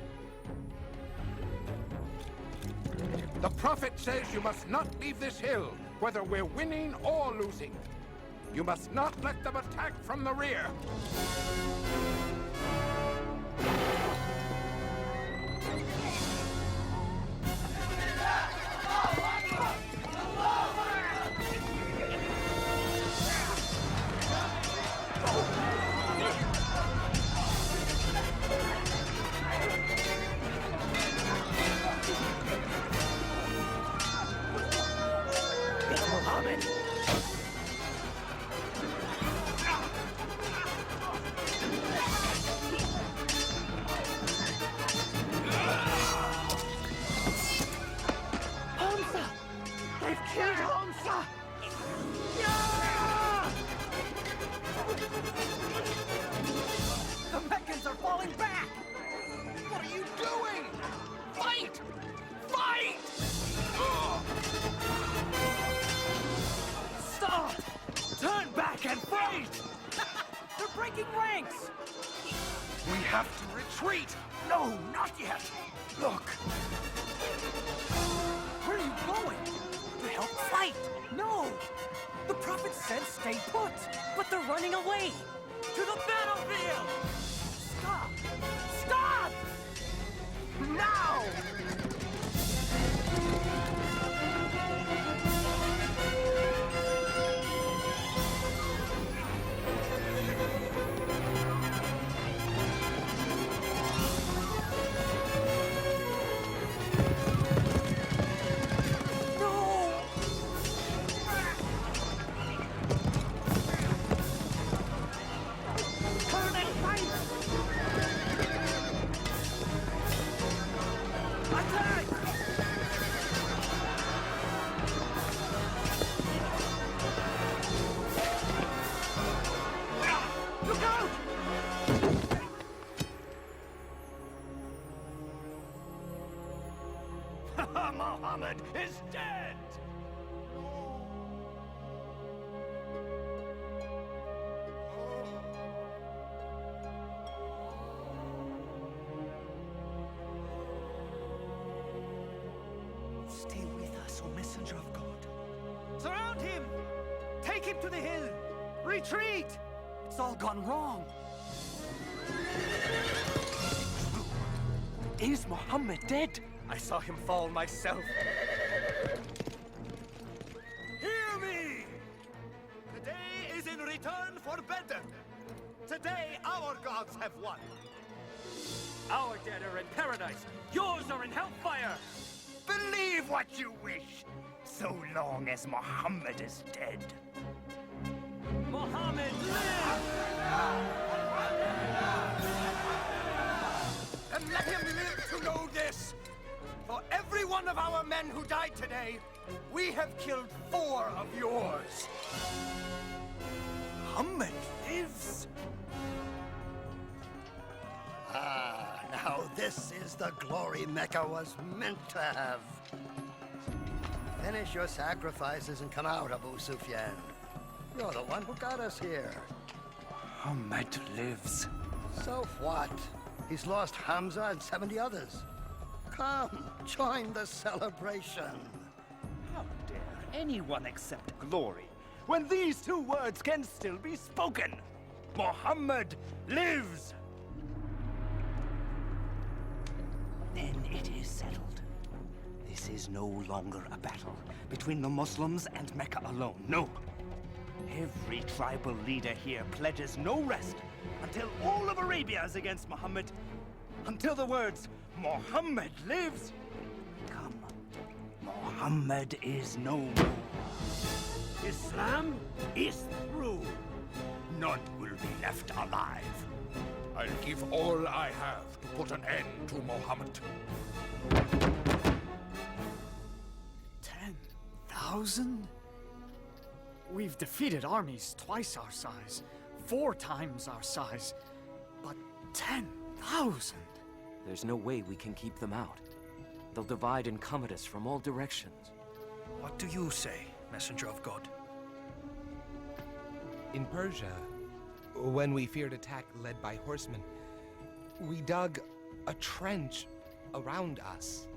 Speaker 15: The Prophet says you must not leave this hill, whether we're winning or losing. You must not let them attack from the rear.
Speaker 12: The Meccans are falling back! What are you doing? Fight! Fight! Stop! Turn back and fight! They're breaking ranks!
Speaker 6: We have to retreat! No, not yet! Look!
Speaker 12: Where are you going? To help fight! No! The Prophet said stay put, but they're running away! To the battlefield! Stop! Stop! Now!
Speaker 6: Muhammad is dead!
Speaker 12: Stay with us, O Messenger of God. Surround him! Take him to the hill! Retreat! It's all gone wrong.
Speaker 6: Is Muhammad dead?
Speaker 12: I saw him fall myself.
Speaker 6: Hear me! Today is in return for Bedr. Today our gods have won.
Speaker 12: Our dead are in paradise. Yours are in hellfire.
Speaker 6: Believe what you wish, so long as Muhammad is dead.
Speaker 12: Muhammad lives!
Speaker 6: And let him live to know this. For every one of our men who died today, We have killed 4 of yours. Muhammad lives.
Speaker 5: Ah, now this is the glory Mecca was meant to have. Finish your sacrifices and come out, Abu Sufyan. You're the one who got us here.
Speaker 11: Muhammad lives.
Speaker 5: So what? He's lost Hamza and 70 others. Come, join the celebration.
Speaker 11: How dare anyone accept glory when these 2 words can still be spoken? Muhammad lives! Then it is settled. This is no longer a battle between the Muslims and Mecca alone. No. Every tribal leader here pledges no rest until all of Arabia is against Muhammad. Until the words, Muhammad lives, come. Muhammad is no more. Islam is through. None will be left alive.
Speaker 3: I'll give all I have to put an end to Muhammad.
Speaker 20: 10,000? We've defeated armies twice our size, 4 times our size, but 10,000?
Speaker 21: There's no way we can keep them out. They'll divide and come at us from all directions.
Speaker 14: What do you say, messenger of God?
Speaker 7: In Persia, when we feared attack led by horsemen, we dug a trench around us.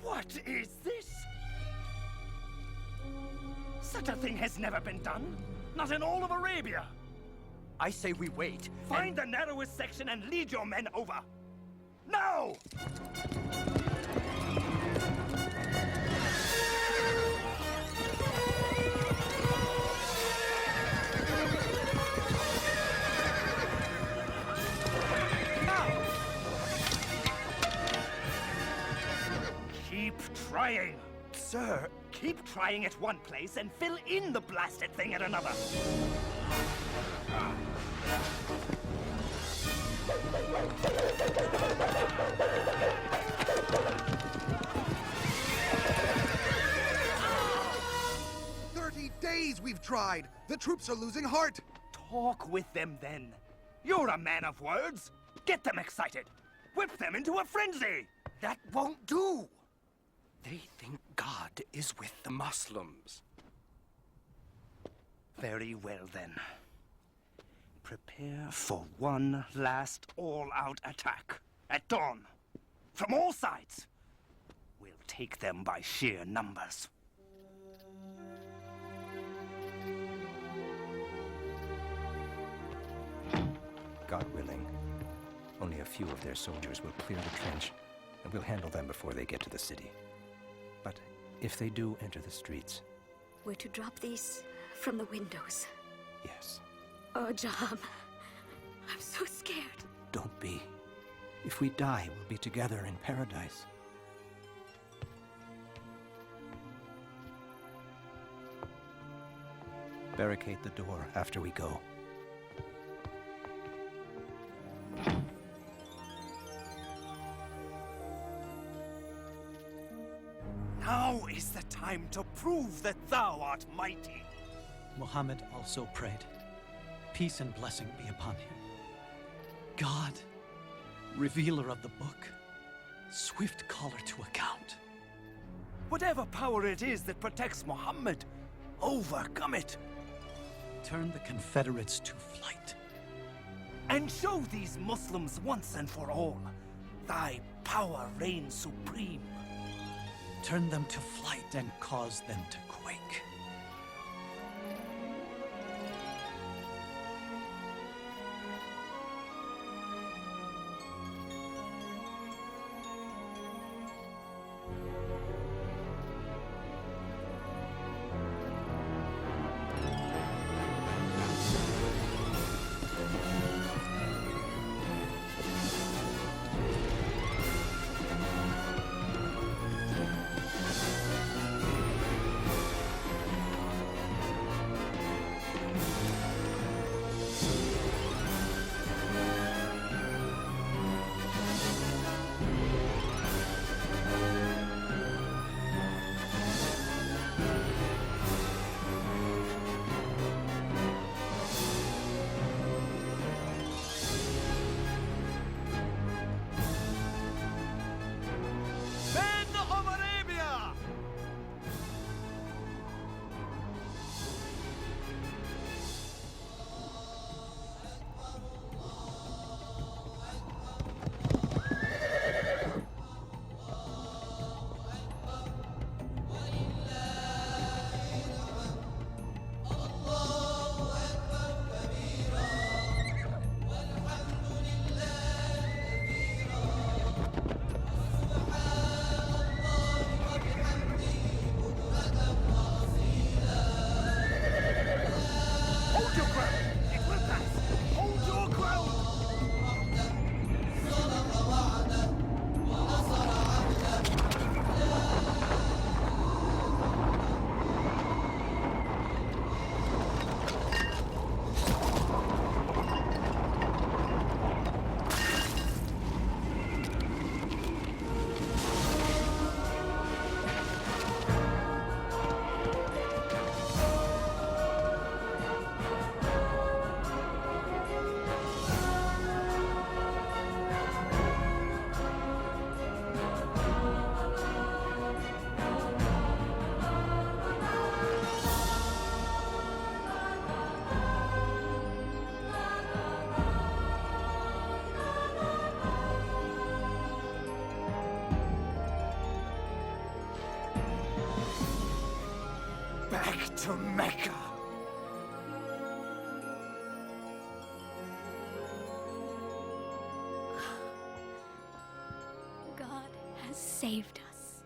Speaker 11: What is this? Such a thing has never been done. Not in all of Arabia.
Speaker 12: I say we wait.
Speaker 11: Find the narrowest section and lead your men over. Now! Keep trying. Sir, keep trying at one place and fill in the blasted thing at another.
Speaker 15: Days we've tried. The troops are losing heart.
Speaker 11: Talk with them then. You're a man of words. Get them excited. Whip them into a frenzy.
Speaker 6: That won't do. They think God is with the Muslims.
Speaker 11: Very well then. Prepare for one last all-out attack at dawn. From all sides. We'll take them by sheer numbers.
Speaker 17: God willing, only a few of their soldiers will clear the trench, and we'll handle them before they get to the city. But if they do enter the streets...
Speaker 1: We're to drop these from the windows.
Speaker 17: Yes.
Speaker 1: Oh, Jaham. I'm so scared.
Speaker 17: Don't be. If we die, we'll be together in paradise. Barricade the door after we go.
Speaker 11: Now is the time to prove that thou art mighty.
Speaker 23: Muhammad also prayed, peace and blessing be upon him. God, revealer of the book, swift caller to account.
Speaker 11: Whatever power it is that protects Muhammad, overcome it.
Speaker 23: turn the Confederates to flight.
Speaker 6: And show these Muslims once and for all, thy power reigns supreme.
Speaker 23: Turn them to flight and cause them to quake.
Speaker 6: Back to Mecca!
Speaker 1: God has saved us.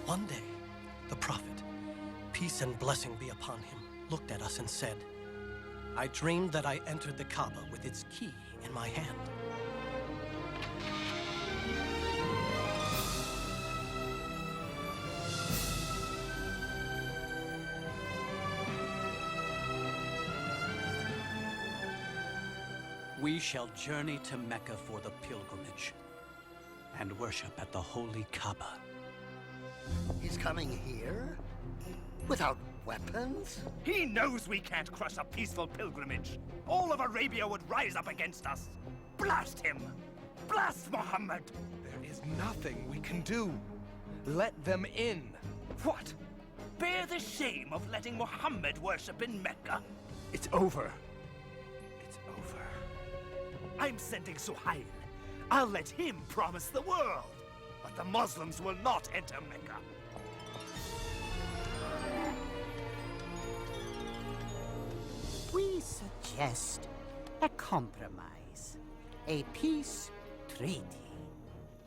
Speaker 23: One day, the prophet, peace and blessing be upon him, looked at us and said, I dreamed that I entered the Kaaba with its key in my hand. We shall journey to Mecca for the pilgrimage and worship at the holy Kaaba.
Speaker 5: He's coming here? Without weapons?
Speaker 6: He knows we can't crush a peaceful pilgrimage. All of Arabia would rise up against us. Blast him! Blast Muhammad!
Speaker 7: There is nothing we can do. Let them in.
Speaker 6: What? Bear the shame of letting Muhammad worship in Mecca?
Speaker 7: It's over.
Speaker 6: I'm sending Suhail. I'll let him promise the world. But the Muslims will not enter Mecca.
Speaker 8: We suggest a compromise. A peace treaty.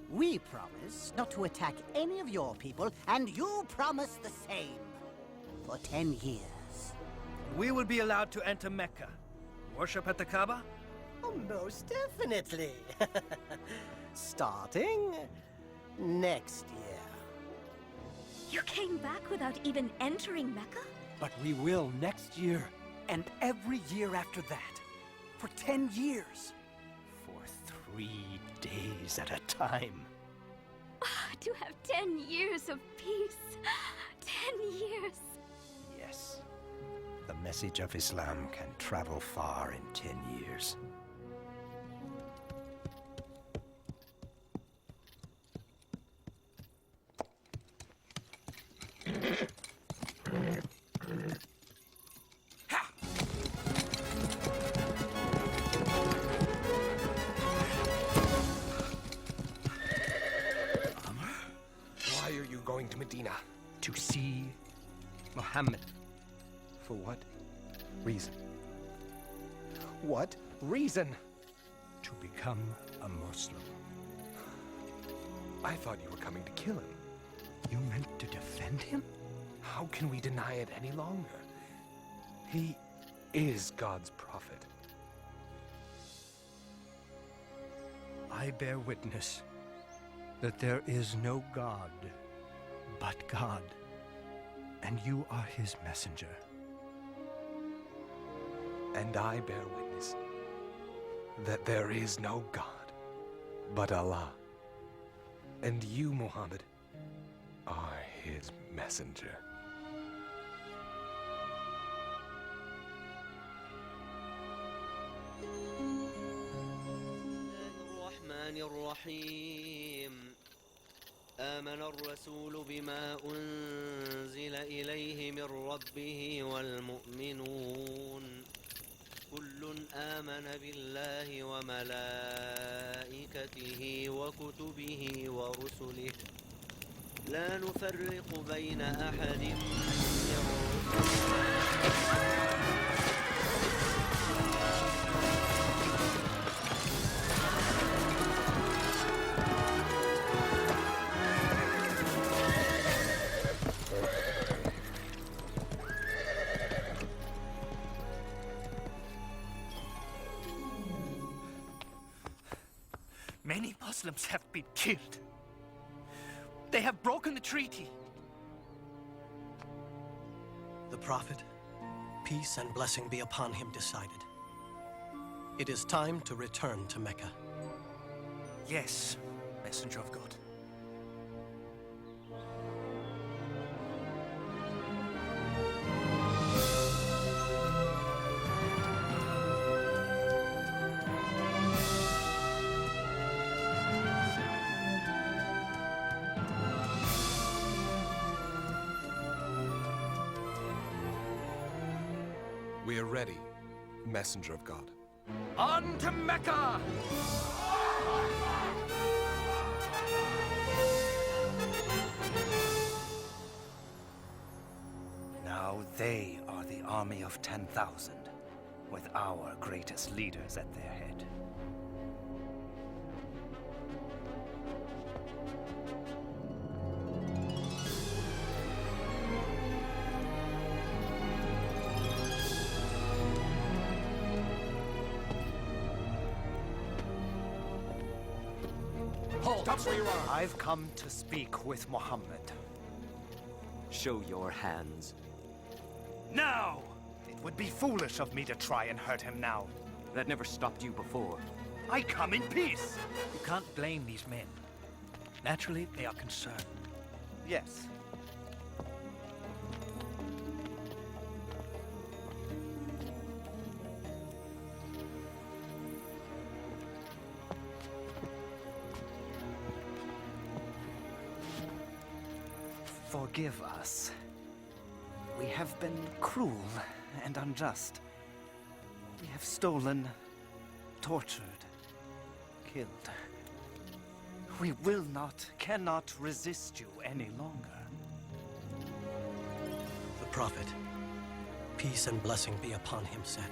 Speaker 8: We promise not to attack any of your people, and you promise the same. For 10 years.
Speaker 12: We will be allowed to enter Mecca. Worship at the Kaaba?
Speaker 10: Oh, most definitely. Starting next year.
Speaker 1: You came back without even entering Mecca?
Speaker 4: But we will next year, and every year after that. For 10 years.
Speaker 14: For 3 days at a time.
Speaker 1: To have 10 years of peace. 10 years.
Speaker 17: Yes. The message of Islam can travel far in 10 years.
Speaker 7: Medina.
Speaker 14: To see Muhammad.
Speaker 7: For what reason? What reason?
Speaker 14: To become a Muslim.
Speaker 7: I thought you were coming to kill him.
Speaker 14: You meant to defend him?
Speaker 7: How can we deny it any longer? He is God's prophet.
Speaker 14: I bear witness that there is no God but God, and you are his messenger.
Speaker 7: And I bear witness that there is no God but Allah, and you, Muhammad, are his messenger.
Speaker 13: الرحيم آمن الرسول بما أنزل إليه من ربه والمؤمنون كل آمن بالله وملائكته وكتبه ورسله لا نفرق بين أحد من رسله.
Speaker 12: Many Muslims have been killed. They have broken the treaty.
Speaker 23: The Prophet, peace and blessing be upon him, decided. It is time to return to Mecca.
Speaker 12: Yes, Messenger of God.
Speaker 7: We are ready, Messenger of God.
Speaker 12: On to Mecca!
Speaker 11: Now they are the army of 10,000, with our greatest leaders at their head.
Speaker 6: Stop where you are!
Speaker 11: I've come to speak with Muhammad.
Speaker 21: Show your hands.
Speaker 11: Now! It would be foolish of me to try and hurt him now.
Speaker 21: That never stopped you before.
Speaker 11: I come in peace!
Speaker 12: You can't blame these men. Naturally, they are concerned.
Speaker 11: Yes. Forgive us. We have been cruel and unjust. We have stolen, tortured, killed. We will not, cannot resist you any longer.
Speaker 23: The Prophet, peace and blessing be upon him, said,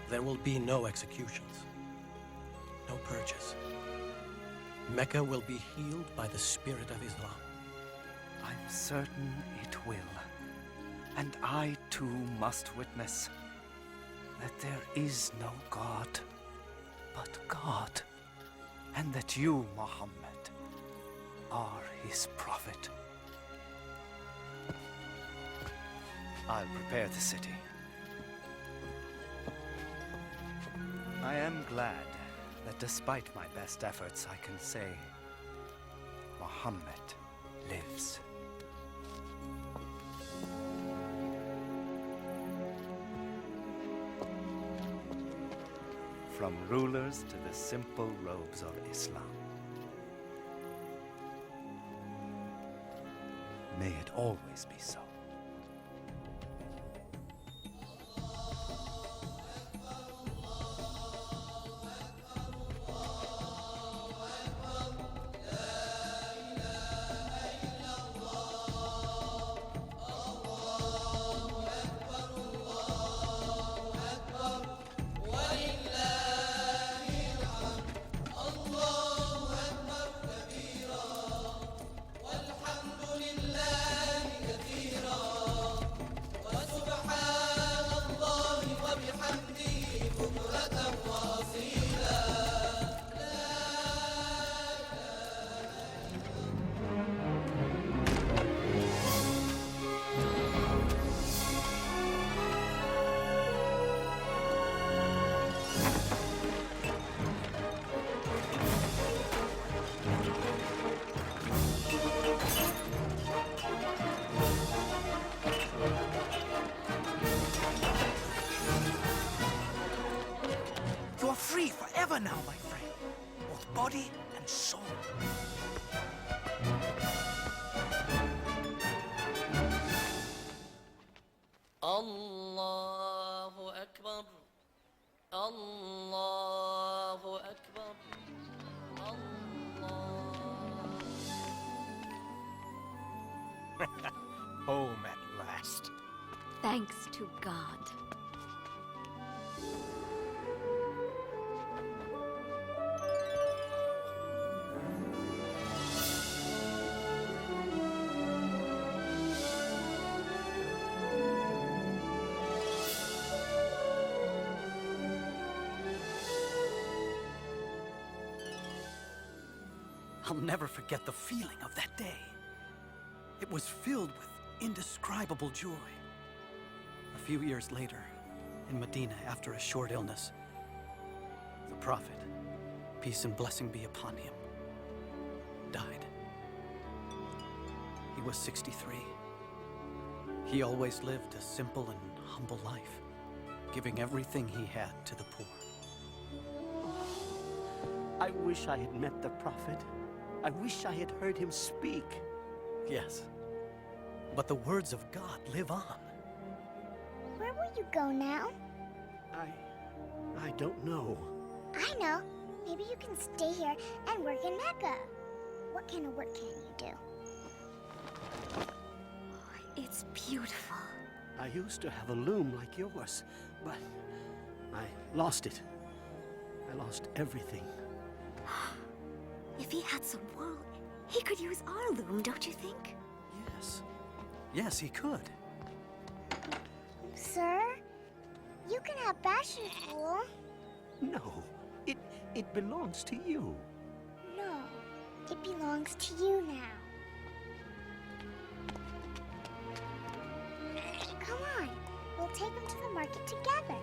Speaker 23: there will be no executions, no purges. Mecca will be healed by the spirit of Islam.
Speaker 11: I'm certain it will. And I too must witness that there is no God but God, and that you, Muhammad, are his prophet. I'll prepare the city. I am glad that despite my best efforts, I can say Muhammad lives. From rulers to the simple robes of Islam. May it always be so.
Speaker 14: forever now, my friend. Both body and soul.
Speaker 16: Allahu Akbar. Allahu Akbar.
Speaker 14: Home at last.
Speaker 1: Thanks to God.
Speaker 4: I'll never forget the feeling of that day. It was filled with indescribable joy. A few years later, in Medina, after a short illness, the Prophet, peace and blessing be upon him, died. He was 63. He always lived a simple and humble life, giving everything he had to the poor.
Speaker 5: I wish I had met the Prophet. I wish I had heard him speak.
Speaker 4: Yes, but the words of God live on.
Speaker 2: Where will you go now?
Speaker 5: I don't know.
Speaker 2: I know. Maybe you can stay here and work in Mecca. What kind of work can you do?
Speaker 1: It's beautiful.
Speaker 5: I used to have a loom like yours, but I lost it. I lost everything.
Speaker 1: If he had some wool, he could use our loom, don't you think?
Speaker 4: Yes. Yes, he could.
Speaker 2: Sir, you can have Bashar's wool.
Speaker 5: No, it belongs to you.
Speaker 2: No, it belongs to you now. Come on, we'll take him to the market together.